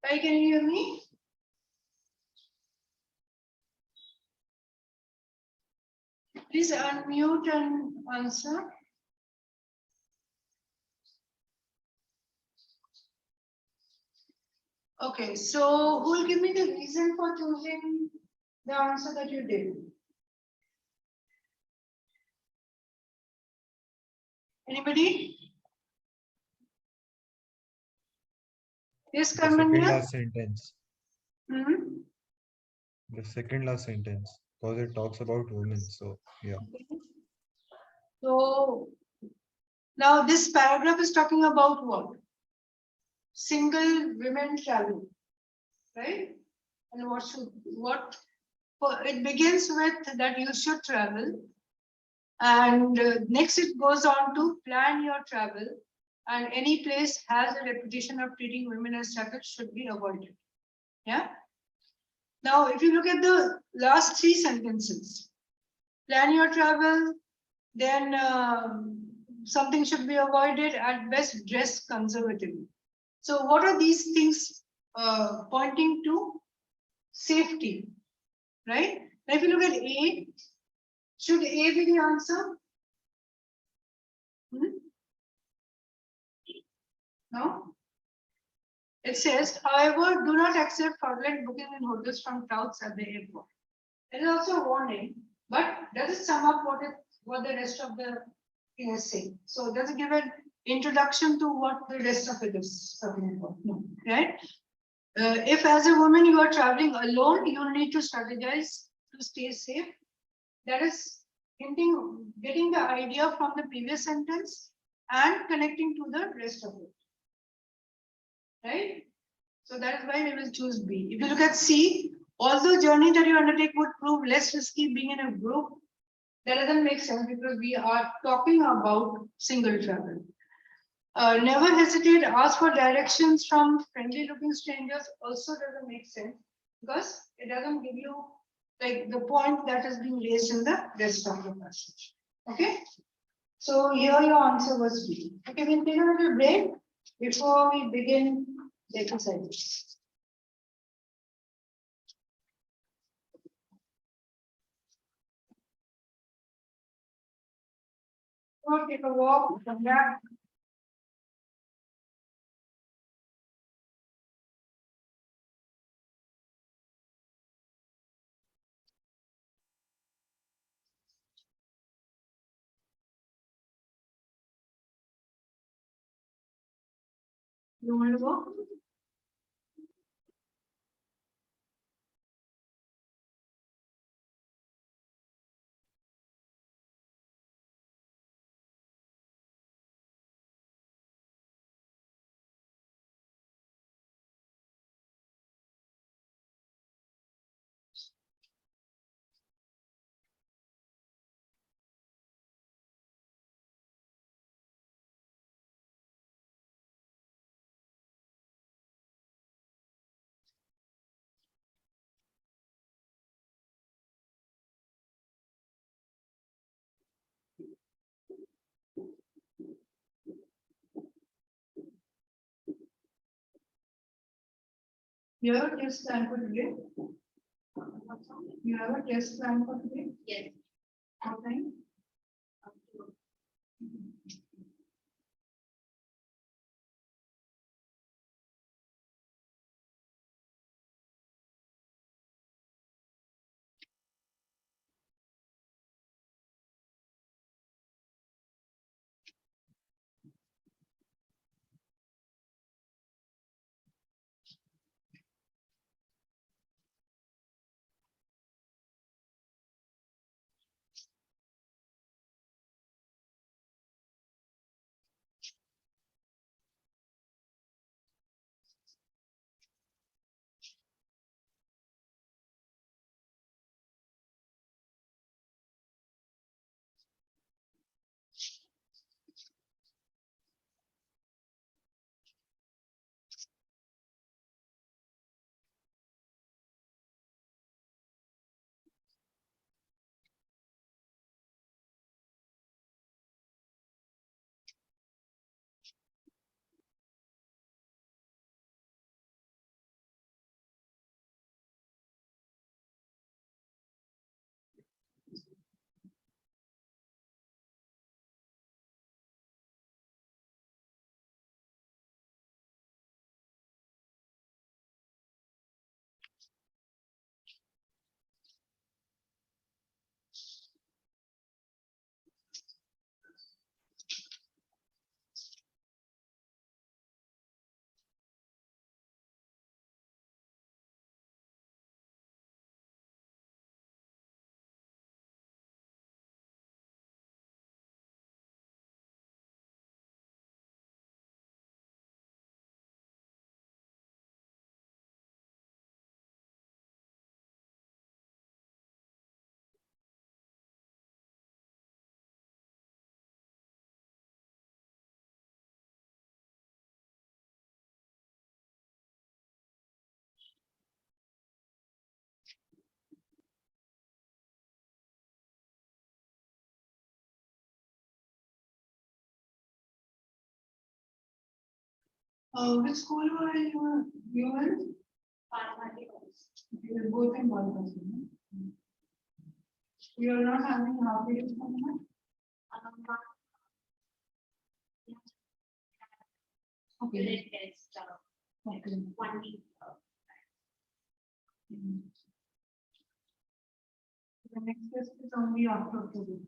Pahi, can you hear me? Please unmute and answer. Okay, so who will give me the reason for choosing the answer that you did? Anybody? Yes, The second Karmanya? last sentence. Hmm? The second last sentence. Because it talks about women. So yeah. So now this paragraph is talking about what? Single women travel, right? And it begins with that you should travel. And next it goes on to plan your travel, and any place has a reputation of treating women as shackles should be avoided. Yeah. Now, if you look at the last three sentences, plan your travel, then something should be avoided, at best dress conservatively. So what are these things pointing to? Safety, right? Now, if you look at A, should A be the answer? Hmm? No? It says, however, do not accept fraudulent booking in hotels from touts at the airport. It is also a warning, but does it sum up what the rest of the thing is saying? So does it give an introduction to what the rest of it is talking about? No, right? If as a woman you are traveling alone, you need to strategize to stay safe. That is getting the idea from the previous sentence and connecting to the rest of it. Right? So that is why we will choose B. If you look at C, although journey that you undertake would prove less risky being in a group, that doesn't make sense because we are talking about single travel. Never hesitate, ask for directions from friendly looking strangers also doesn't make sense because it doesn't give you like the point that is being raised in the rest of the passage. Okay. So here your answer was B. Okay, we'll take a little break before we begin the exercise. Go take a walk, come back. You want to go? You have a test plan for today? You have a test plan for today? Yes. What time? Which school were you in? You were both in one person. You are not having half days from that? Okay. Okay. 1 week. The next test is only after October.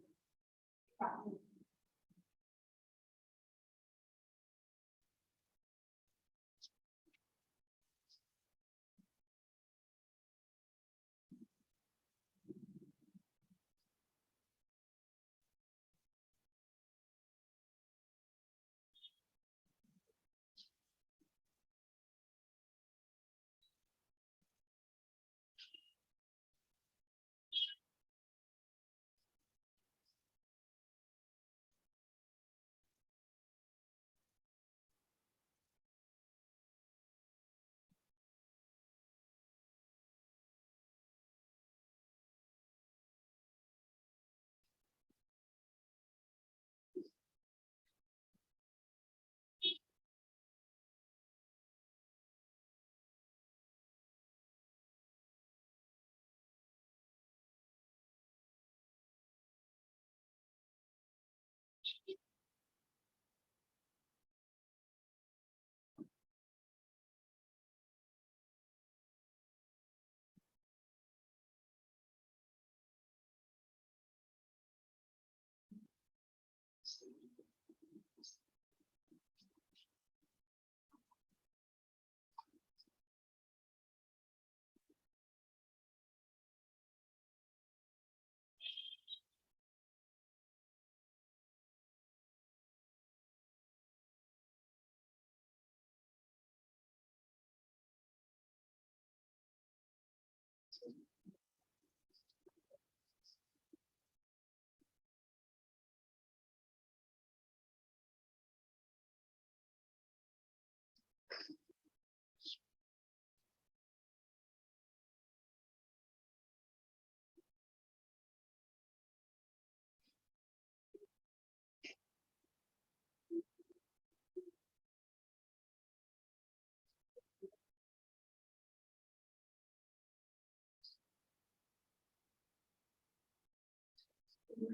Yeah.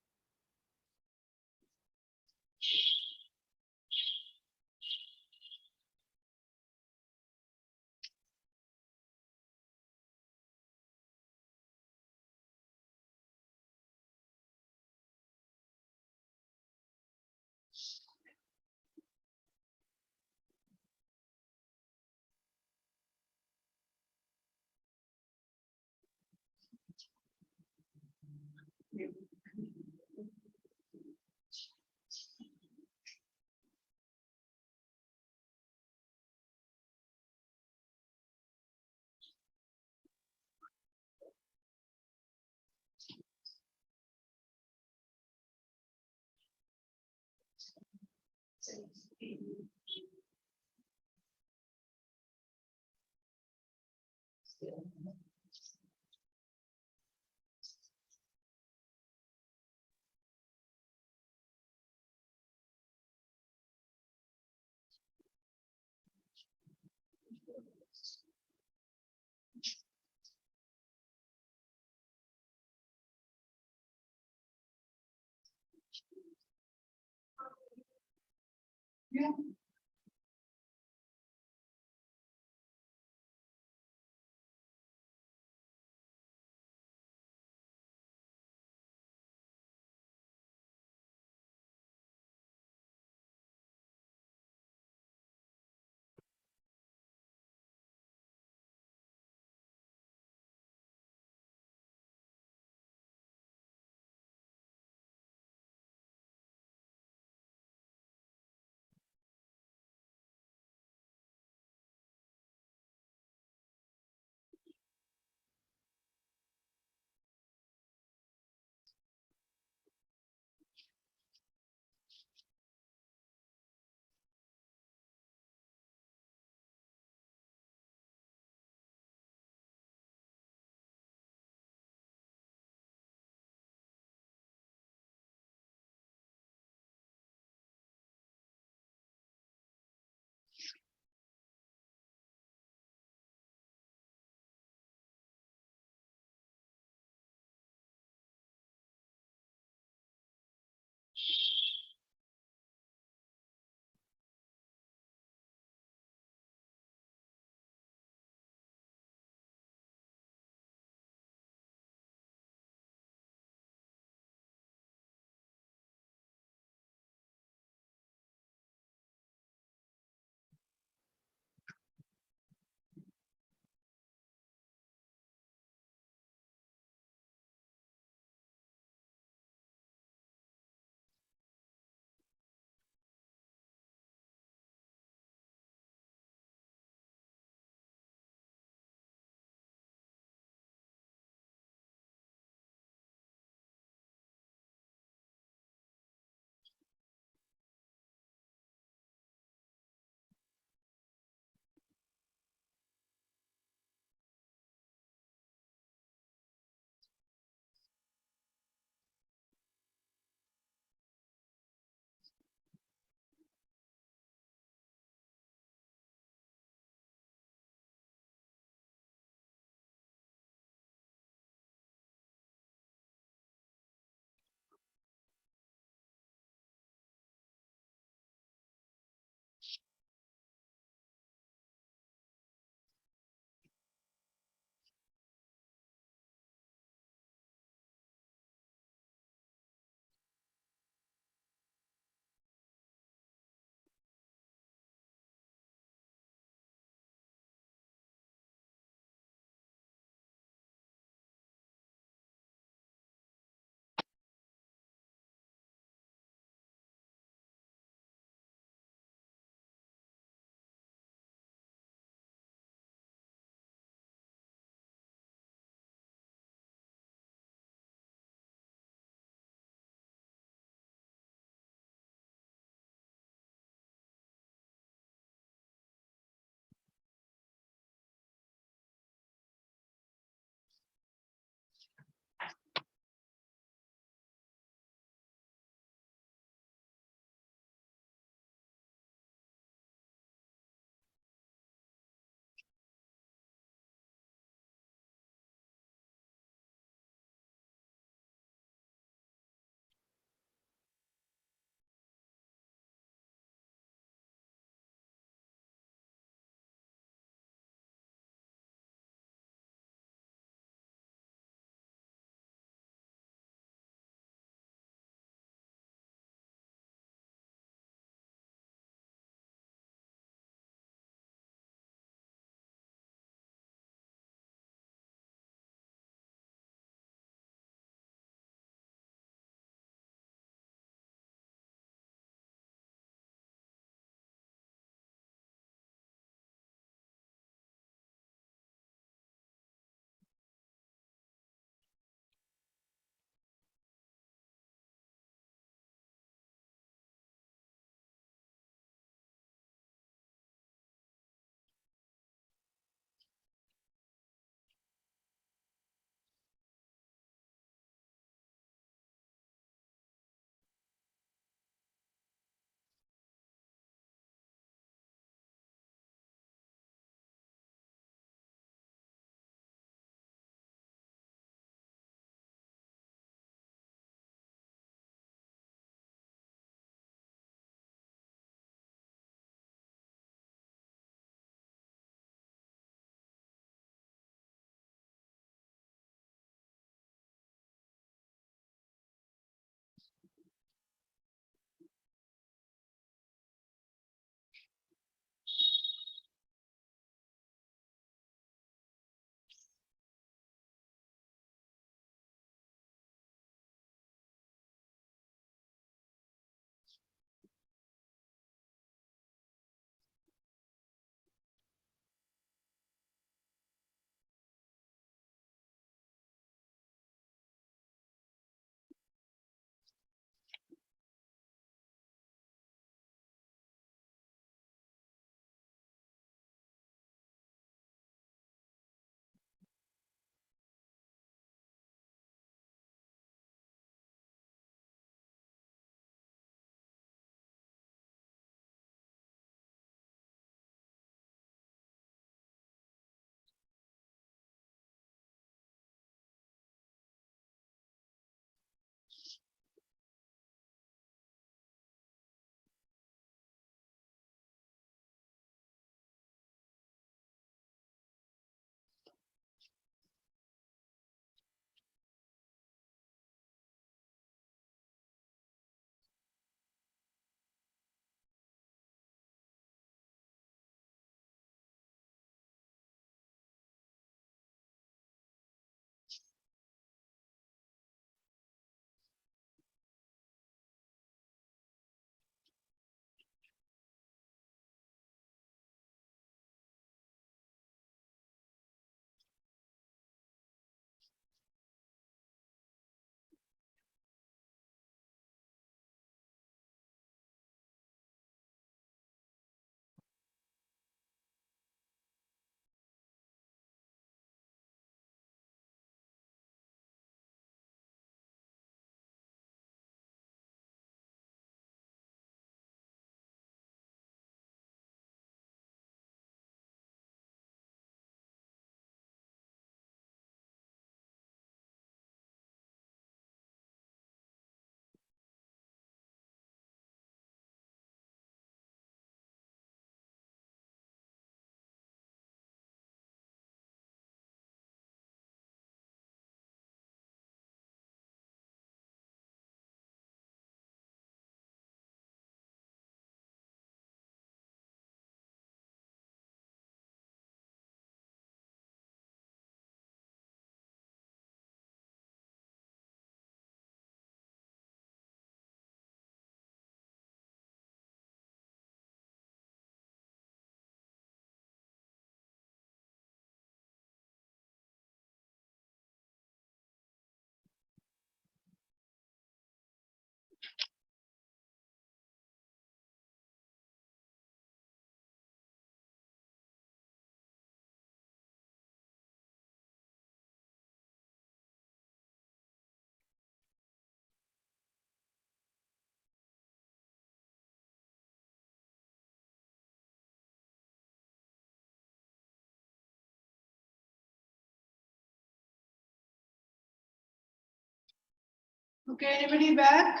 Okay, anybody back?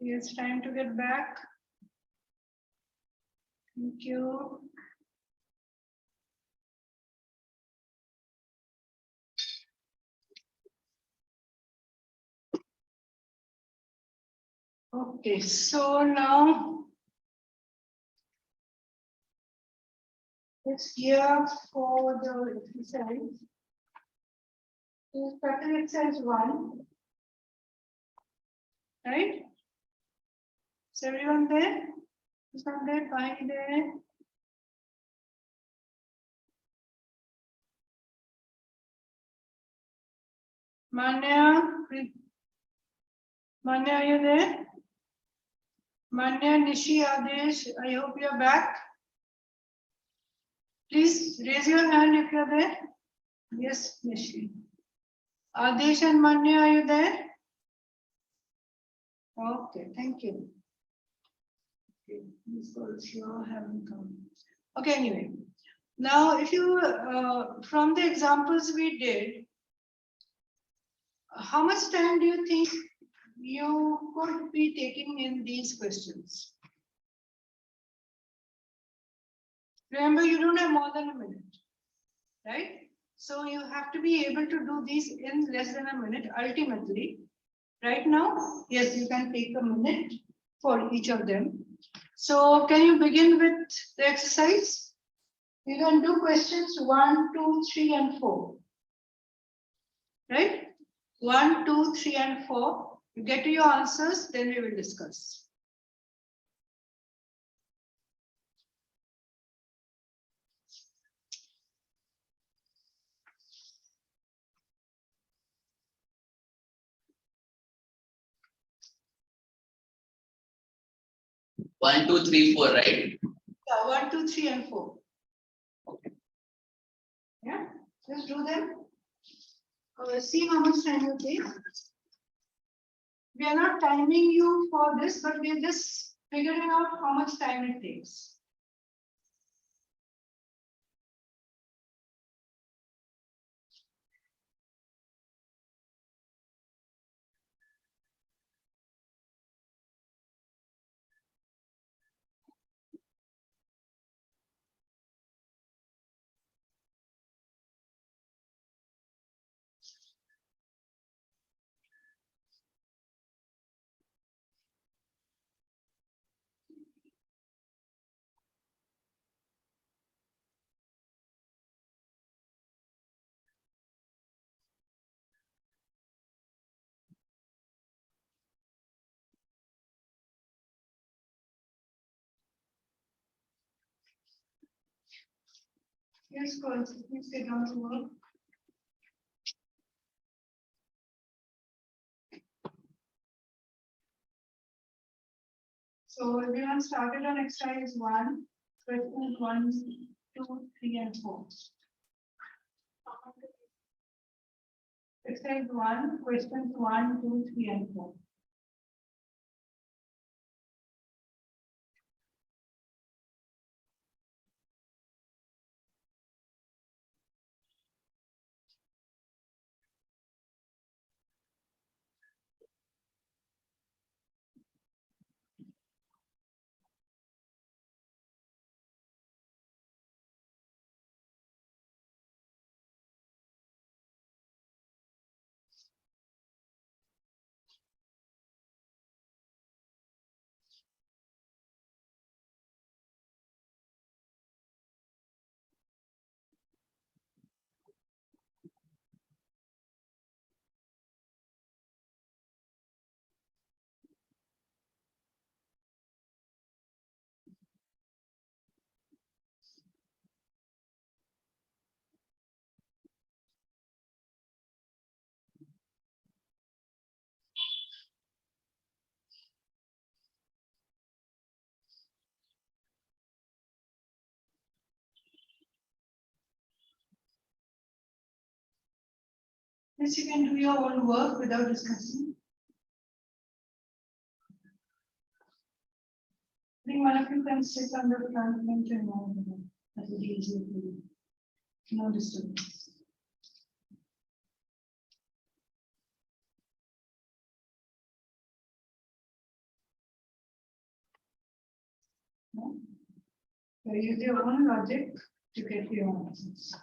It's time to get back. Thank you. Okay, so now it's here for the exercise. So pattern exercise 1. Right? Is everyone there? Is not there? Fine there. Manya, Manya, are you there? Manya, Nishi, Adesh, I hope you're back. Please raise your hand if you're there. Yes, Nishi. Adesh and Manya, are you there? Okay, thank you. Okay, these girls here haven't come. Okay, anyway. Now, if you, from the examples we did, how much time do you think you could be taking in these questions? Remember, you don't have more than a minute, right? So you have to be able to do these in less than a minute ultimately. Right now, yes, you can take a minute for each of them. So can you begin with the exercise? You can do questions 1, 2, 3, and 4. Right? 1, 2, 3, and 4. You get to your answers, then we will discuss. One, two, three, four, right? Yeah, 1, 2, 3, and 4. Yeah, just do them. See how much time you take. We are not timing you for this, but we are just figuring out how much time it takes. Yes, girls, please get down to work. So everyone started on exercise 1, questions 1, 2, 3, and 4. Exercise 1, questions 1, 2, 3, and 4. Yes, you can do your own work without discussing. I think one of you can sit on the front bench and all that will be easier for you. No disturbance. No? So use your own logic to get your answers.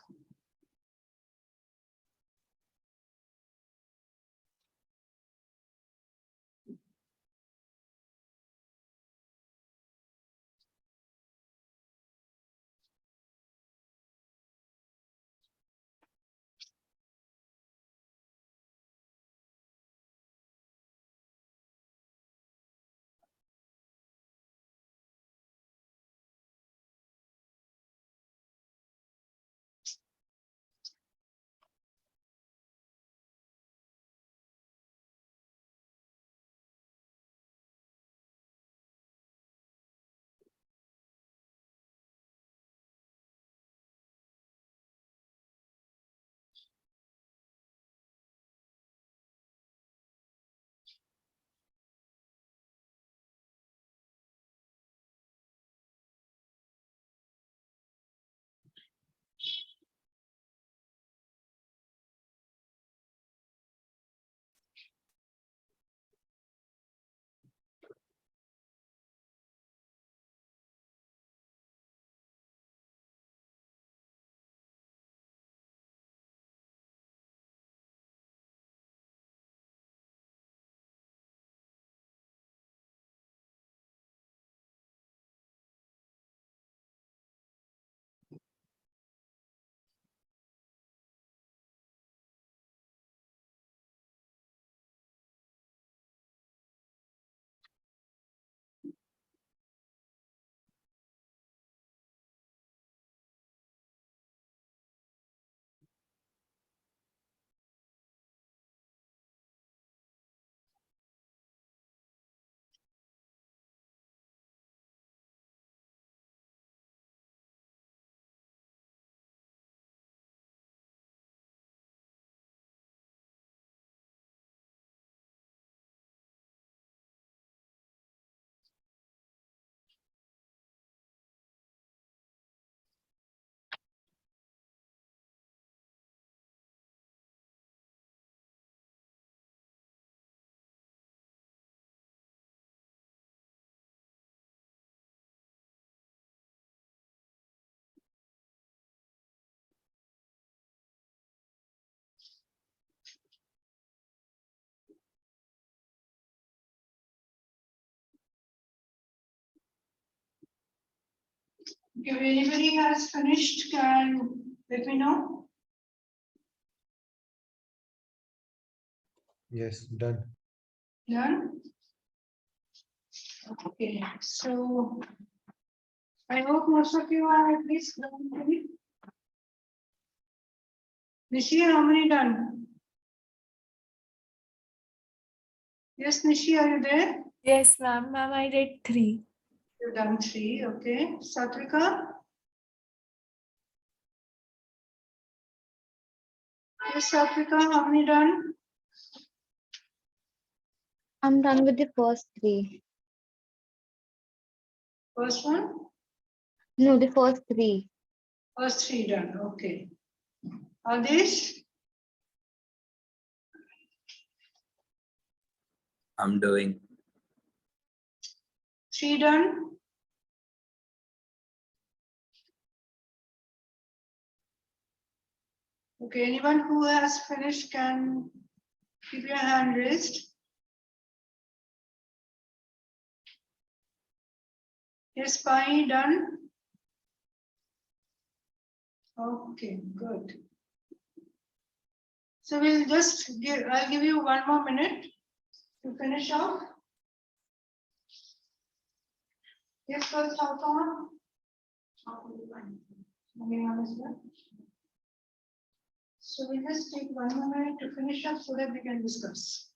If anybody has finished, can let me know. Yes, done. Done? Okay, so I hope most of you are at least done. Maybe. Nishi, how many done? Yes, Nishi, are you there? Yes, ma'am. Ma'am, I did 3. You've done 3, okay. Satvika? Yes, Satvika, how many done? I'm done with the first 3. First one? No, the first 3. First 3 done, okay. Adesh? I'm doing. 3 done? Okay, anyone who has finished can keep your hand raised. Yes, Pai, done? Okay, good. So we'll just give, I'll give you 1 more minute to finish off. Yes, first, how come? So we'll just take 1 more minute to finish up so that we can discuss.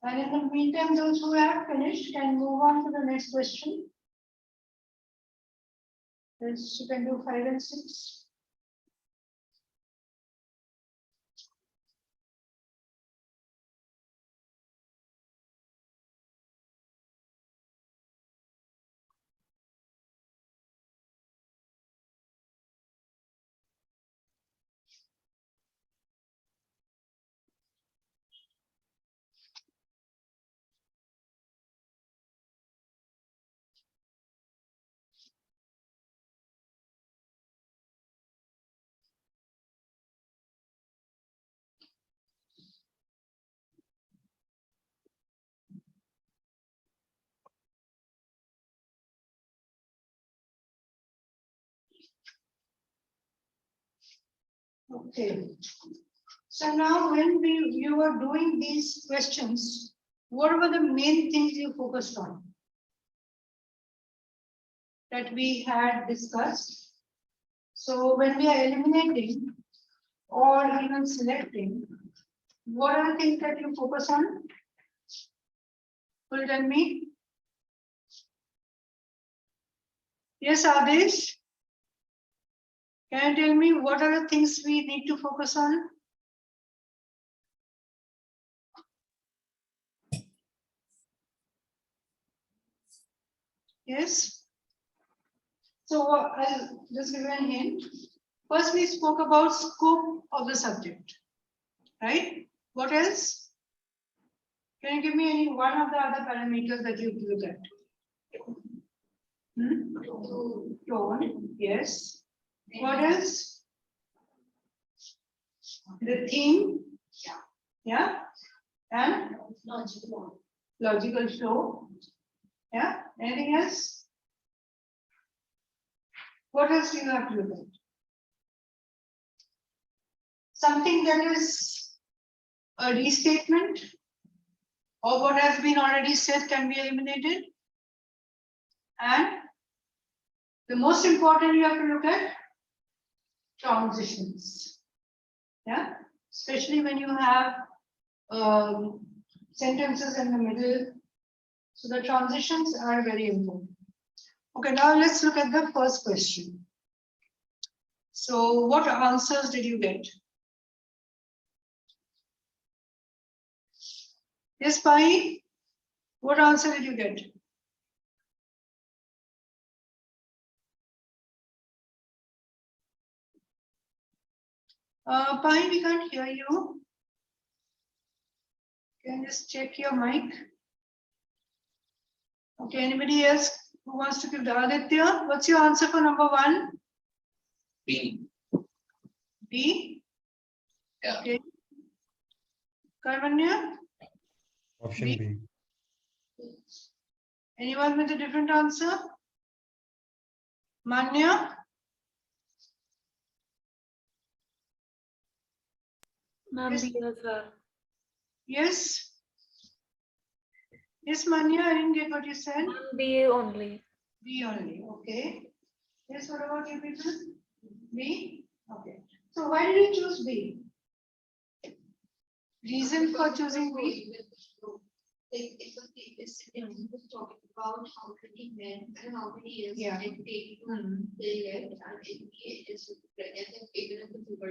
And in the meantime, those who have finished can move on to the next question. Yes, you can do 5 and 6. Okay. So now when you were doing these questions, what were the main things you focused on? That we had discussed. So when we are eliminating or even selecting, what are the things that you focus on? Will you tell me? Yes, Adesh? Can you tell me what are the things we need to focus on? Yes. So I'll just give you a hint. First, we spoke about scope of the subject, right? What else? Can you give me any one of the other parameters that you look at? Tone, yes. What else? The theme, yeah, and logical flow, yeah. Anything else? What else do you have to look at? Something that is a restatement or what has been already said can be eliminated. And the most important you have to look at transitions. Yeah, especially when you have sentences in the middle. So the transitions are very important. Okay, now let's look at the first question. So what answers did you get? Yes, Pai, what answer did you get? Pai, we can't hear you. Can you just check your mic? Okay, anybody else who wants to give the Aditya? What's your answer for number 1? B. B? Yeah. Okay. Karmanya? Option B. B. Anyone with a different answer? Manya? Ma'am, Yes. B as well. Yes? Yes, Manya, I didn't get what you said. Ma'am, B only. B only, okay. Yes, what about you people? B? Okay. So why did you choose B? Reason for choosing B? It was talking about how many men and how many years Yeah. it take to Hmm. they left, and it is present even in the super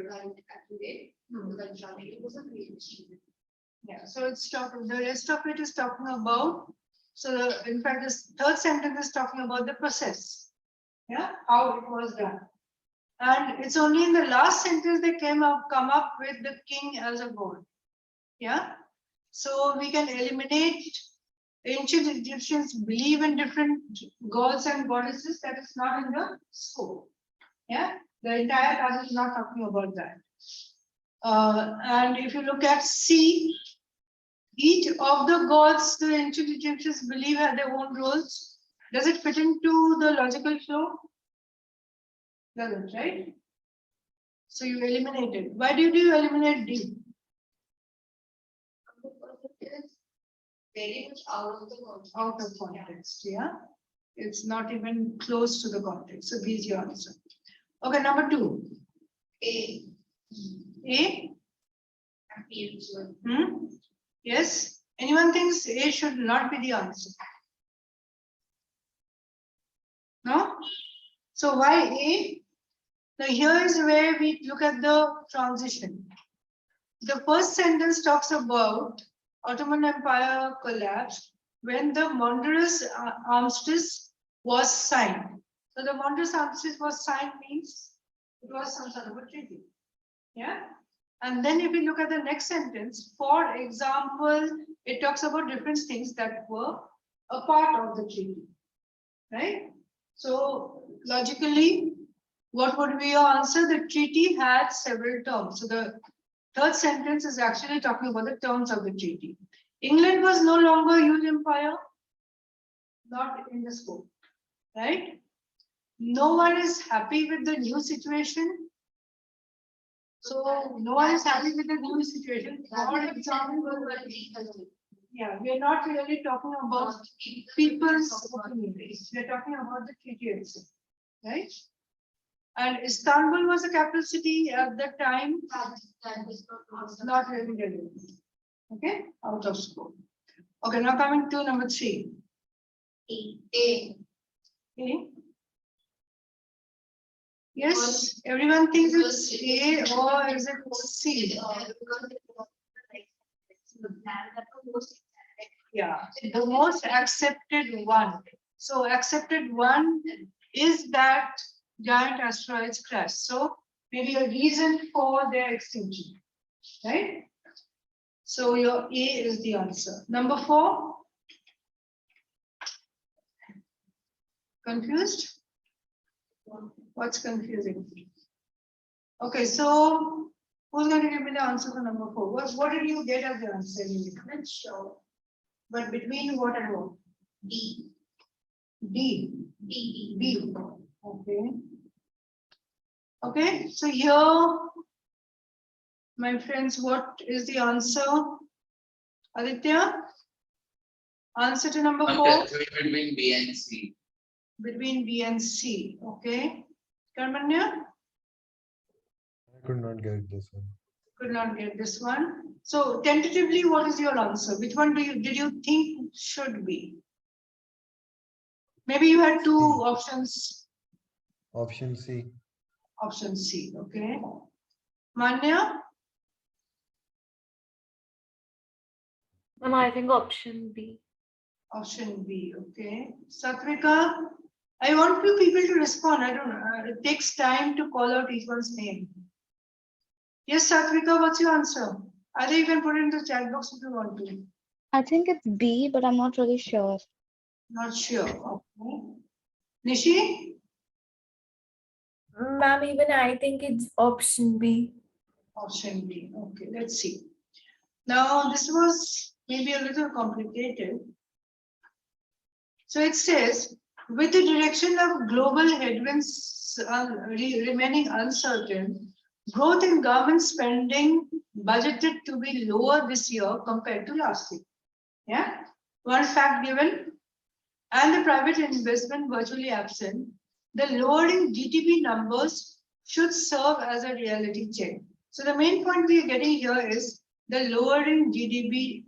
accurate. It was a great achievement. Yeah, so it's talking, the rest of it is talking about, so in fact, this third sentence is talking about the process. Yeah, how it was done. And it's only in the last sentence they come up with the king as a god. Yeah, so we can eliminate ancient Egyptians believe in different gods and goddesses. That is not in the scope. Yeah, the entire passage is not talking about that. And if you look at C, each of the gods the ancient Egyptians believe had their own roles. Does it fit into the logical flow? Doesn't, right? So you eliminate it. Why did you eliminate D? Because it is very much out of the context. Out of context, yeah. It's not even close to the context. So B is your answer. Okay, number 2. A. A? B as well. Yes. Anyone thinks A should not be the answer? No? So why A? Now here is where we look at the transition. The first sentence talks about Ottoman Empire collapsed when the Montreux armistice was signed. So the Montreux armistice was signed means it was some sort of a treaty. Yeah. And then if we look at the next sentence, for example, it talks about different things that were a part of the treaty. Right? So logically, what would be your answer? The treaty had several terms. So the third sentence is actually talking about the terms of the treaty. England was no longer a huge empire, not in the scope, right? No one is happy with the new situation. So no one is happy with the new situation. For example, yeah, we are not really talking about people's opinions. We are talking about the treaty itself, right? And Istanbul was the capital city at that time, not really relevant. Okay, out of scope. Okay, now coming to number 3. A. Okay. Yes, everyone thinks it's A or is it C? Yeah, the most accepted one. So accepted one is that giant asteroids crash. So maybe a reason for their extinction, right? So your A is the answer. Number 4. Confused? What's confusing? Okay, so who's going to give me the answer for number 4? What did you get as the answer? I'm not sure. But between what and what? B. D. B. B. Okay. Okay, so here, my friends, what is the answer? Aditya? Answer to number 4? Between B and C. Between B and C. Okay. Karmanya? I could not get this one. Could not get this one. So tentatively, what is your answer? Which one did you think should be? Maybe you had 2 options. Option C. Option C. Okay. Manya? Ma'am, I think option B. Option B. Okay. Satvika? I want few people to respond. I don't know. It takes time to call out each one's name. Yes, Satvika, what's your answer? Either you can put it in the chat box if you want to. I think it's B, but I'm not really sure. Not sure. Okay. Nishi? Ma'am, even I think it's option B. Option B. Okay, let's see. Now, this was maybe a little complicated. So it says, with the direction of global headwinds remaining uncertain, growth in government spending budgeted to be lower this year compared to last year. Yeah, one fact given, and the private investment virtually absent, the lowering GDP numbers should serve as a reality check. So the main point we are getting here is the lowering GDP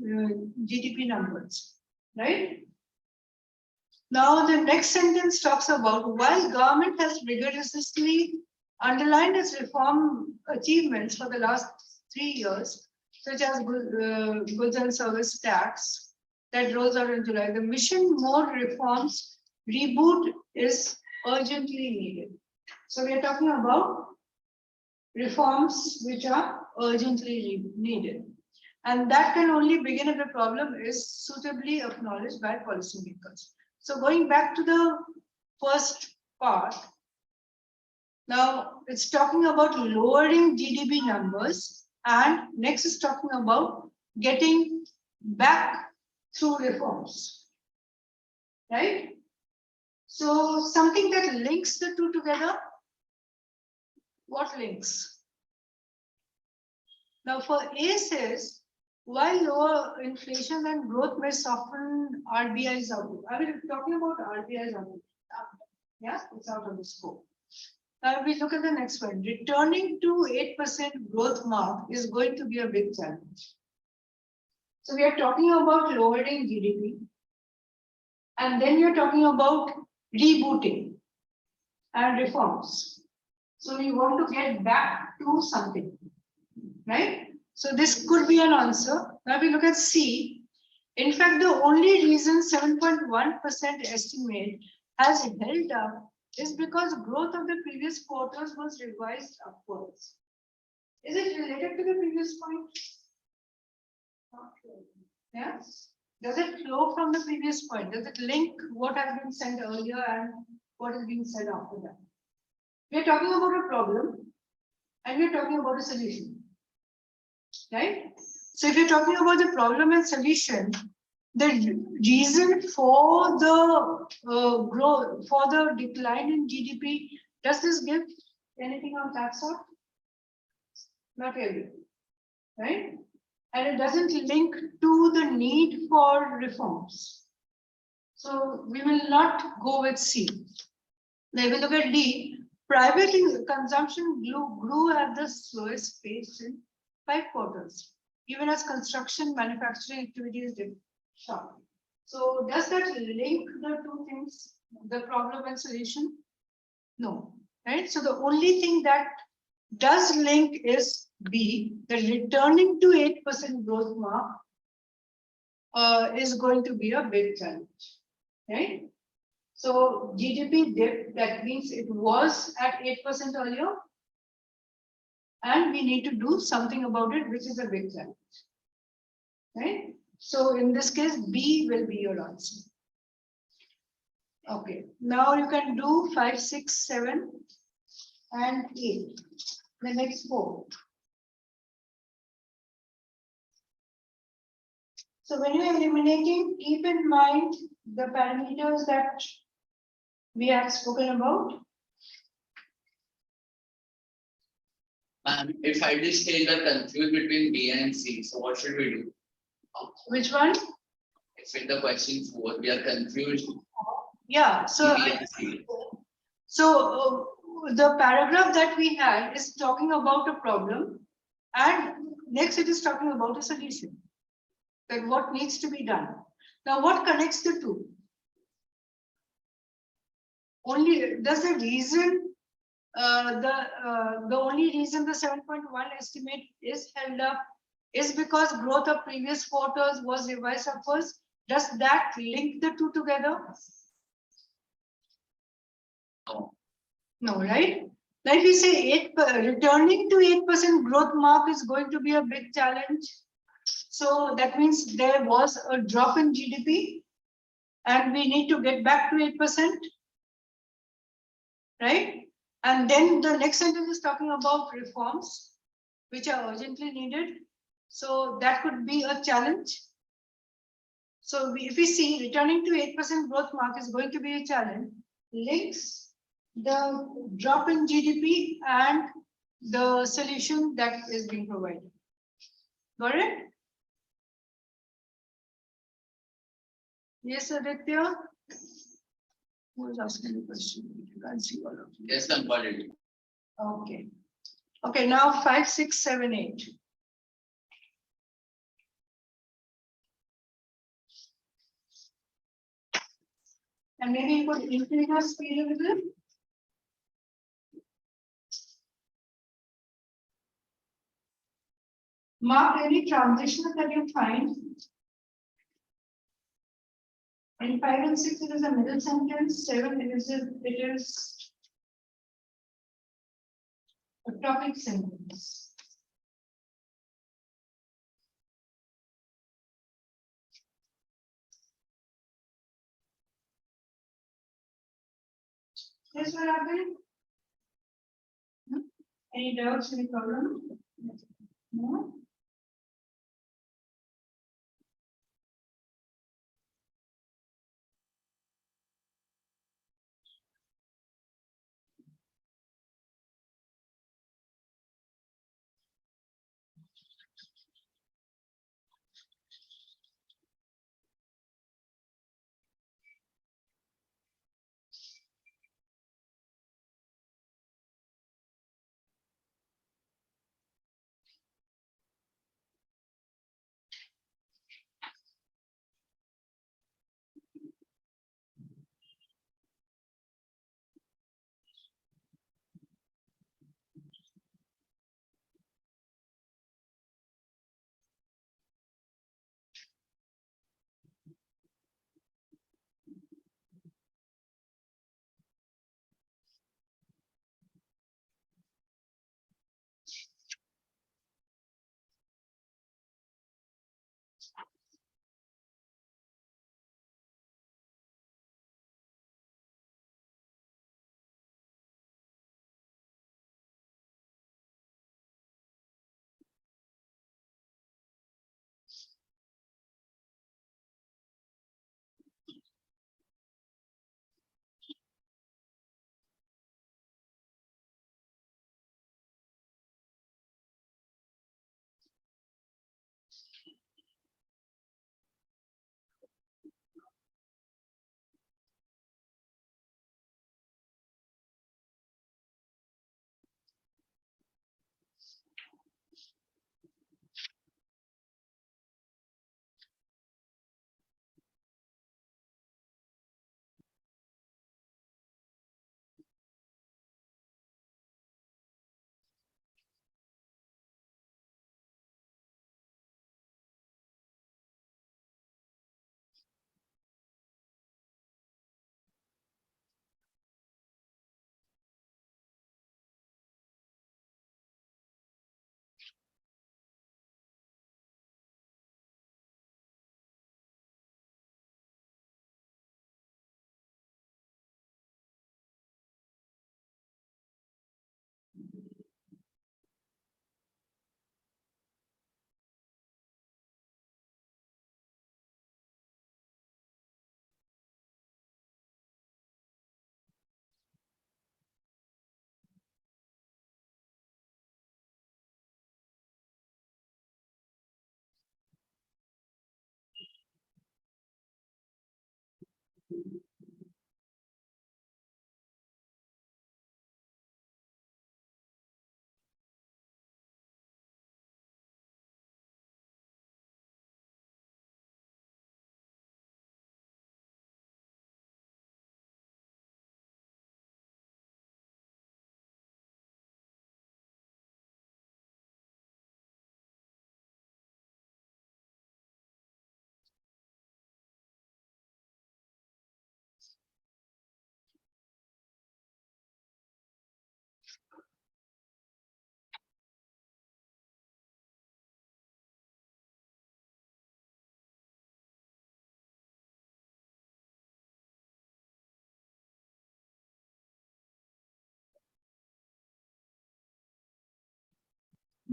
numbers, right? Now the next sentence talks about, while government has rigorously underlined its reform achievements for the last 3 years, such as goods and service tax that rolls out in July, the mission mode reforms reboot is urgently needed. So we are talking about reforms which are urgently needed. And that can only begin if the problem is suitably acknowledged by policymakers. So going back to the first part, now it's talking about lowering GDP numbers, and next is talking about getting back through reforms, right? So something that links the two together, what links? Now for A says, while lower inflation and growth may soften RBI's outlook. I mean, talking about RBI's outlook. Yeah, it's out of the scope. Now we look at the next one. Returning to 8% growth mark is going to be a big challenge. So we are talking about lowering GDP. And then you're talking about rebooting and reforms. So we want to get back to something, right? So this could be an answer. Now we look at C. In fact, the only reason 7.1% estimate has held up is because growth of the previous quarters was revised upwards. Is it related to the previous point? Yes. Does it flow from the previous point? Does it link what has been said earlier and what is being said after that? We are talking about a problem and we are talking about a solution. Right? So if you're talking about the problem and solution, the reason for the growth, for the decline in GDP, does this give anything on that sort? Not really. Right? And it doesn't link to the need for reforms. So we will not go with C. Now, if we look at D, private consumption grew at the slowest pace in 5 quarters, even as construction manufacturing activities did sharp. So does that link the two things, the problem and solution? No, right? So the only thing that does link is B, the returning to 8% growth mark is going to be a big challenge, right? So GDP dip, that means it was at 8% earlier. And we need to do something about it, which is a big challenge. Right? So in this case, B will be your answer. Okay, now you can do 5, 6, 7, and 8. The next 4. So when you are eliminating, keep in mind the parameters that we have spoken about. Ma'am, if at this stage we are confused between B and C, so what should we do? Which one? If in the question 4, we are confused. Yeah, so B and C. the paragraph that we had is talking about a problem, and next it is talking about a solution. That what needs to be done. Now, what connects the two? Only does the reason the only reason the 7.1 estimate is held up is because growth of previous quarters was revised upwards. Does that link the two together? No. No, right? Like we say, returning to 8% growth mark is going to be a big challenge. So that means there was a drop in GDP and we need to get back to 8%. Right? And then the next sentence is talking about reforms, which are urgently needed. So that could be a challenge. So if we see returning to 8% growth mark is going to be a challenge, links the drop in GDP and the solution that is being provided. Got it? Yes, Aditya? Who is asking the question? You can't see all of you. Yes, I'm got it. Okay. Okay, now 5, 6, 7, 8. And maybe you could increase your speed a little. Mark any transitions that you find. In 5 and 6, it is a middle sentence. 7, it is a topic sentence. Yes, what happened? Any doubts, any problem? No?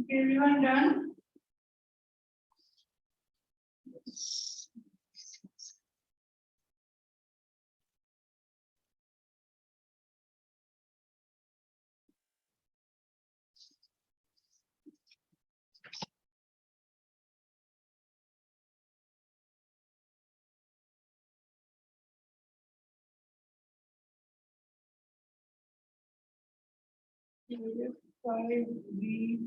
Okay, everyone done? JF5B.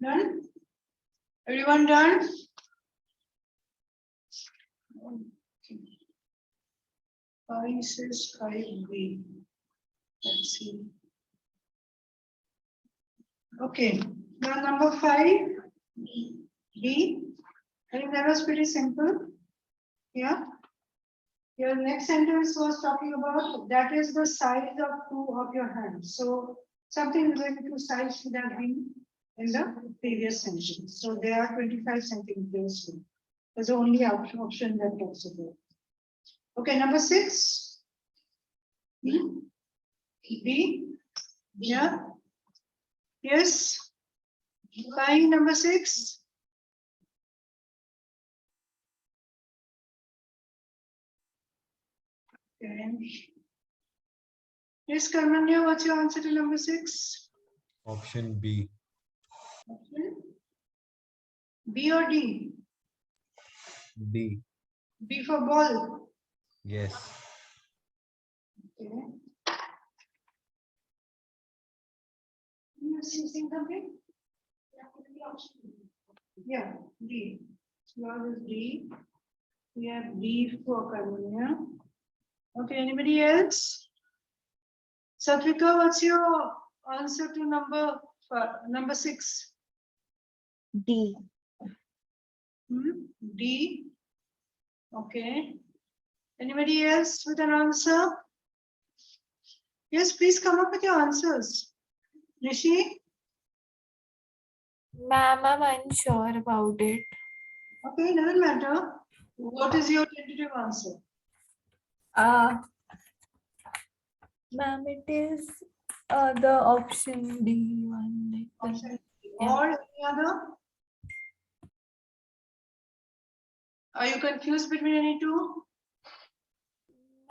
Done? Everyone done? Okay. 5 says 5B. Let's see. Okay, now number 5, B. I think that was pretty simple. Yeah. Your next sentence was talking about that is the size of 2 of your hands. So something related to size should have been in the previous sentence. So there are 25 centimeters. That's the only option that talks about. Okay, number 6. B. B. Yeah. Yes. Line number 6. Okay. Yes, Karmanya, what's your answer to number 6? Option B. Okay. B or D? D. B for ball. Yes. Okay. You see something? Yeah, D. Yours is D. We have D for Karmanya. Okay, anybody else? Satvika, what's your answer to number 6? D. D. Okay. Anybody else with an answer? Yes, please come up with your answers. Rishi? Ma'am, I'm unsure about it. Okay, doesn't matter. What is your tentative answer? Ma'am, it is the option D one. Option D. Yeah. Or any other? Are you confused between any two?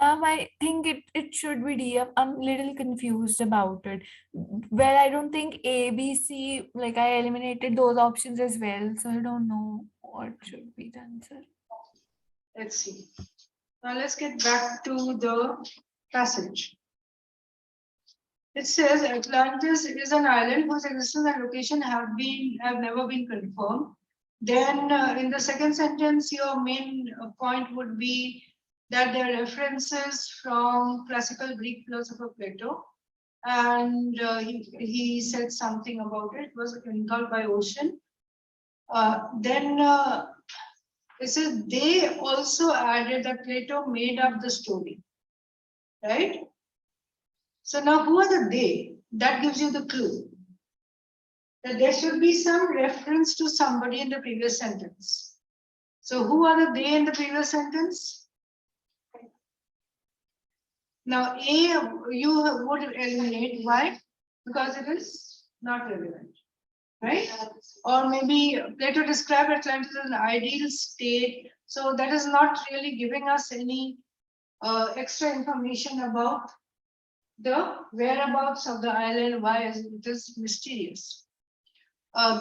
Ma'am, I think it should be D. I'm a little confused about it. Well, I don't think A, B, C, like I eliminated those options as well. So I don't know what should be the answer. Let's see. Now let's get back to the passage. It says Atlantis is an island whose existence and location have never been confirmed. Then in the second sentence, your main point would be that there are references from classical Greek philosopher Plato, and he said something about it. It was engulfed by ocean. Then it says they also added that Plato made up the story, right? So now who are the they? That gives you the clue. That there should be some reference to somebody in the previous sentence. So who are the they in the previous sentence? Now A you would eliminate. Why? Because it is not relevant, right? Or maybe Plato described Atlantis as an ideal state. So that is not really giving us any extra information about the whereabouts of the island. Why it is mysterious.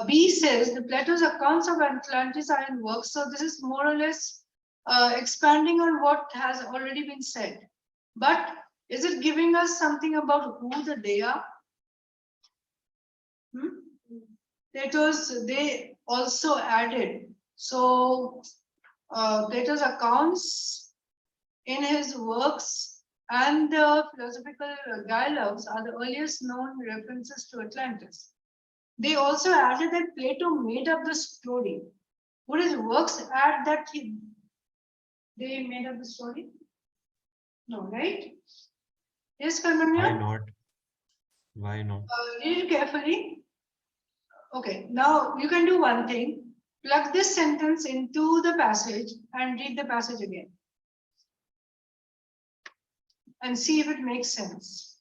B says the Plato's accounts of Atlantis are in works. So this is more or less expanding on what has already been said. But is it giving us something about who the they are? Plato's, they also added. So Plato's accounts in his works and the philosophical dialogues are the earliest known references to Atlantis. They also added that Plato made up the story. Would his works add that they made up the story? No, right? Yes, Kananya? Why not? Why not? Read it carefully. Okay, now you can do one thing. Plug this sentence into the passage and read the passage again. And see if it makes sense.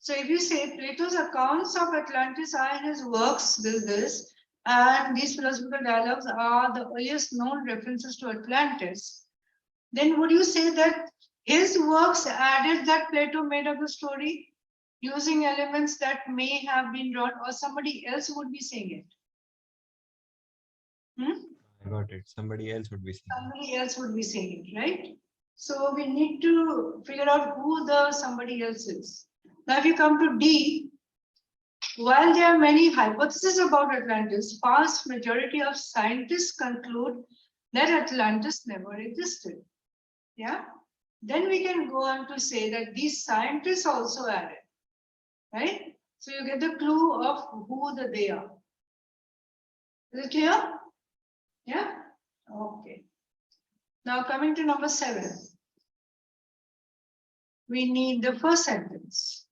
So if you say Plato's accounts of Atlantis are in his works, this, and these philosophical dialogues are the earliest known references to Atlantis, then would you say that his works added that Plato made up the story using elements that may have been drawn, or somebody else would be saying it? I got it. Somebody else would be saying. Somebody else would be saying it, right? So we need to figure out who the somebody else is. Now, if you come to D, while there are many hypotheses about Atlantis, vast majority of scientists conclude that Atlantis never existed. Yeah. Then we can go on to say that these scientists also added, right? So you get the clue of who the they are. Is it clear? Yeah. Okay. Now coming to number 7. We need the first sentence.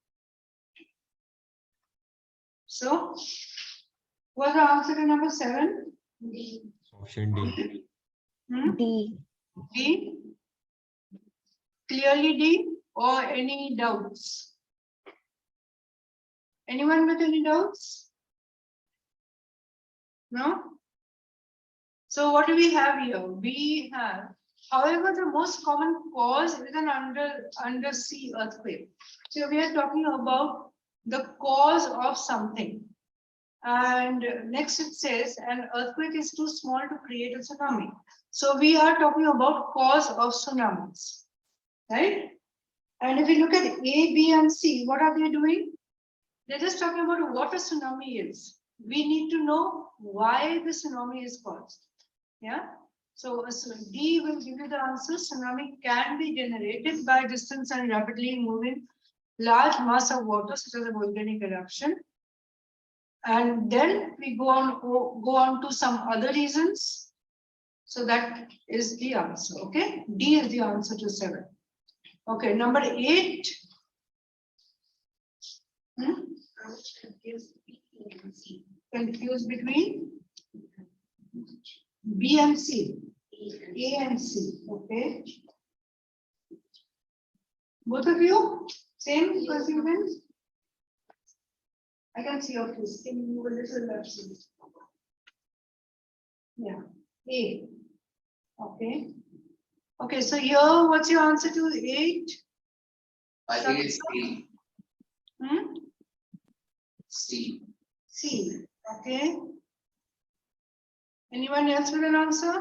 So, what's the answer to number 7? D. Option D. D. D? Clearly D, or any doubts? Anyone with any doubts? No? So what do we have here? We have, however, the most common cause is an undersea earthquake. So we are talking about the cause of something. And next it says an earthquake is too small to create a tsunami. So we are talking about cause of tsunamis, right? And if you look at A, B, and C, what are they doing? They're just talking about what a tsunami is. We need to know why the tsunami is caused. Yeah. So D will give you the answer. Tsunami can be generated by distant and rapidly moving large mass of water, such as a volcanic eruption. And then we go on to some other reasons. So that is the answer. Okay. D is the answer to 7. Okay. Number 8. Confused between B and C. A and C. Okay. Both of you, same confusion? I can see your face. Can you move a little left? Please? Yeah. A. Okay. Okay, so here, what's your answer to 8? I think it's C. Hmm? C. C. Okay. Anyone else with an answer?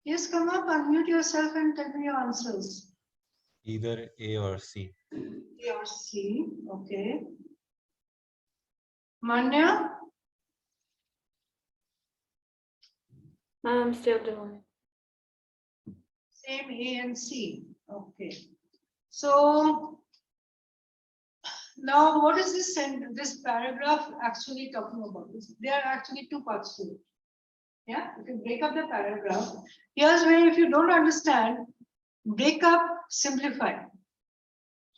Yes, come up, unmute yourself and tell me your answers. Either A or C. A or C. Okay. Manya? I'm still doing it. Same A and C. Okay. So now what is this paragraph actually talking about? There are actually two parts to it. Yeah, if you break up the paragraph, here's where if you don't understand, break up, simplify.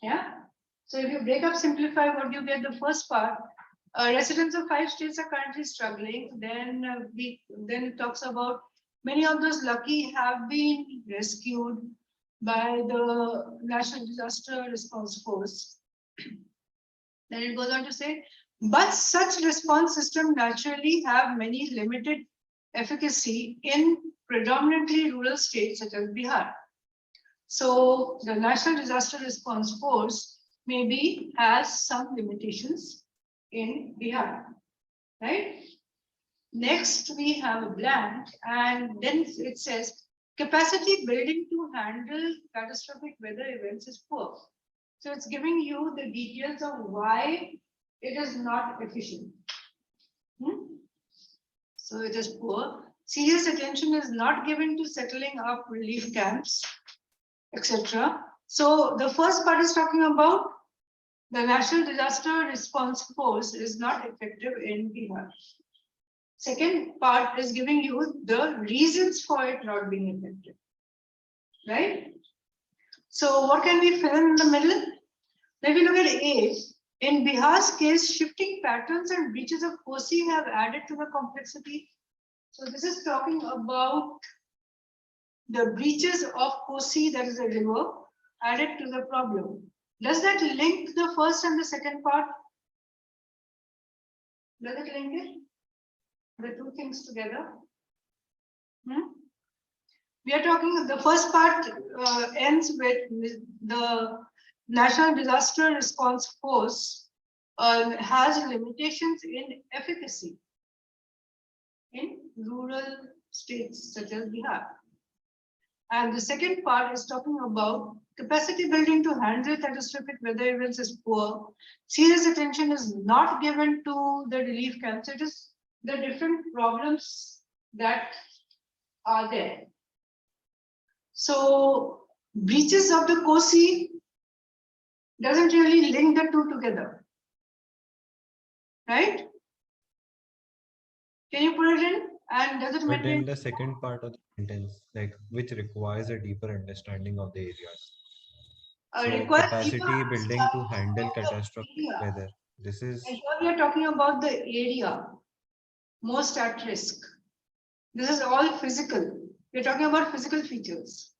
Yeah. So if you break up, simplify, what you get the first part. Residents of 5 states are currently struggling. Then then it talks about many of those lucky have been rescued by the National Disaster Response Force. Then it goes on to say, but such response systems naturally have many limited efficacy in predominantly rural states such as Bihar. So the National Disaster Response Force maybe has some limitations in Bihar, right? Next, we have a blank, and then it says capacity building to handle catastrophic weather events is poor. So it's giving you the details of why it is not efficient. So it is poor. Serious attention is not given to settling up relief camps, etc. So the first part is talking about the National Disaster Response Force is not effective in Bihar. Second part is giving you the reasons for it not being effective, right? So what can we fill in the middle? If we look at A, in Bihar's case, shifting patterns and breaches of Kosi have added to the complexity. So this is talking about the breaches of Kosi, that is a river, added to the problem. Does that link the first and the second part? Does it link it? The two things together? We are talking, the first part ends with the National Disaster Response Force has limitations in efficacy in rural states such as Bihar. And the second part is talking about capacity building to handle catastrophic weather events is poor. Serious attention is not given to the relief camps. It is the different problems that are there. So breaches of the Kosi doesn't really link the two together, right? Can you put it in? And does it But maintain? then the second part of the sentence, like which requires a deeper understanding of the areas. So Requires capacity deeper building to understanding handle of the catastrophic area. weather. This And is here we are talking about the area most at risk. This is all physical. We're talking about physical features,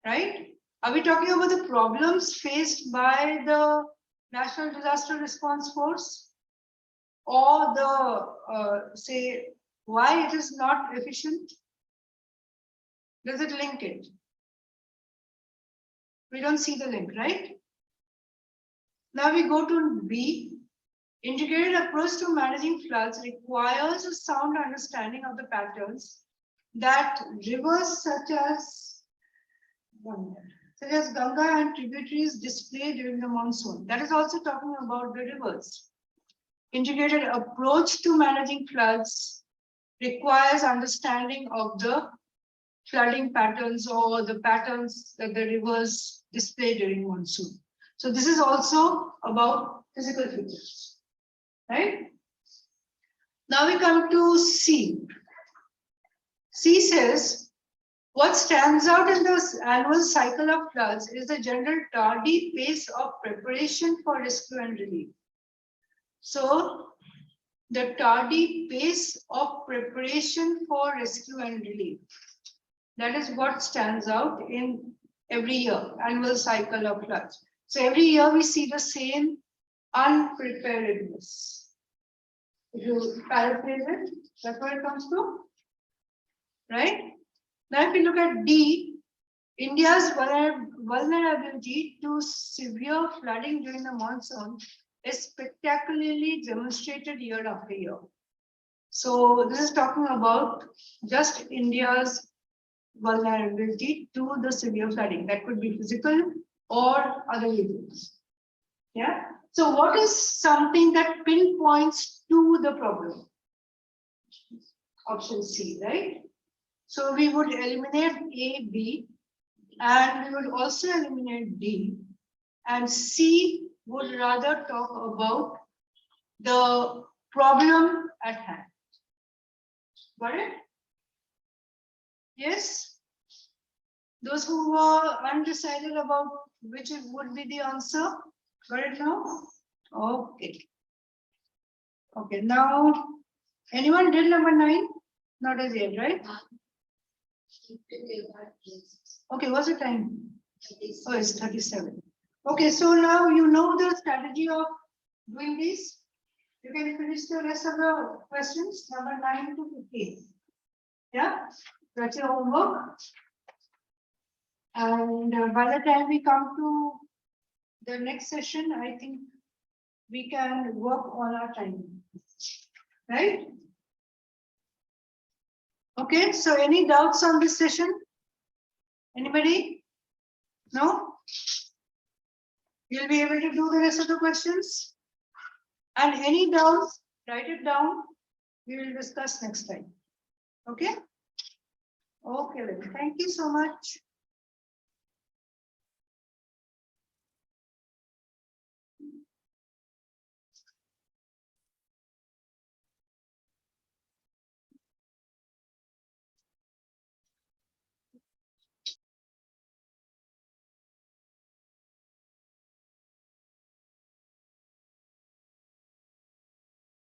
right? Are we talking about the problems faced by the National Disaster Response Force? Or the, say, why it is not efficient? Does it link it? We don't see the link, right? Now we go to B. Integrated approach to managing floods requires a sound understanding of the patterns that rivers such as Ganga and tributaries display during the monsoon. That is also talking about the rivers. Integrated approach to managing floods requires understanding of the flooding patterns or the patterns that the rivers display during monsoon. So this is also about physical features, right? Now we come to C. C says, what stands out in the annual cycle of floods is the general tardy pace of preparation for rescue and relief. So the tardy pace of preparation for rescue and relief. That is what stands out in every year, annual cycle of floods. So every year we see the same unpreparedness. If you paraphrase it, that's what it comes to, right? Now if you look at D, India's vulnerability to severe flooding during the monsoon is spectacularly demonstrated year after year. So this is talking about just India's vulnerability to the severe flooding. That could be physical or other reasons. Yeah. So what is something that pinpoints to the problem? Option C, right? So we would eliminate A, B, and we would also eliminate D. And C would rather talk about the problem at hand. Got it? Yes? Those who were undecided about which would be the answer, got it now? Okay. Okay, now, anyone did number 9? Not as yet, right? Okay, what's the time? Oh, it's 37. Okay, so now you know the strategy of doing this. You can finish the rest of the questions, number 9 to 15. Yeah, that's your homework. And by the time we come to the next session, I think we can work on our time. Right? Okay, so any doubts on this session? Anybody? No? You'll be able to do the rest of the questions? And any doubts, write it down. We will discuss next time. Okay? Okay, then. Thank you so much.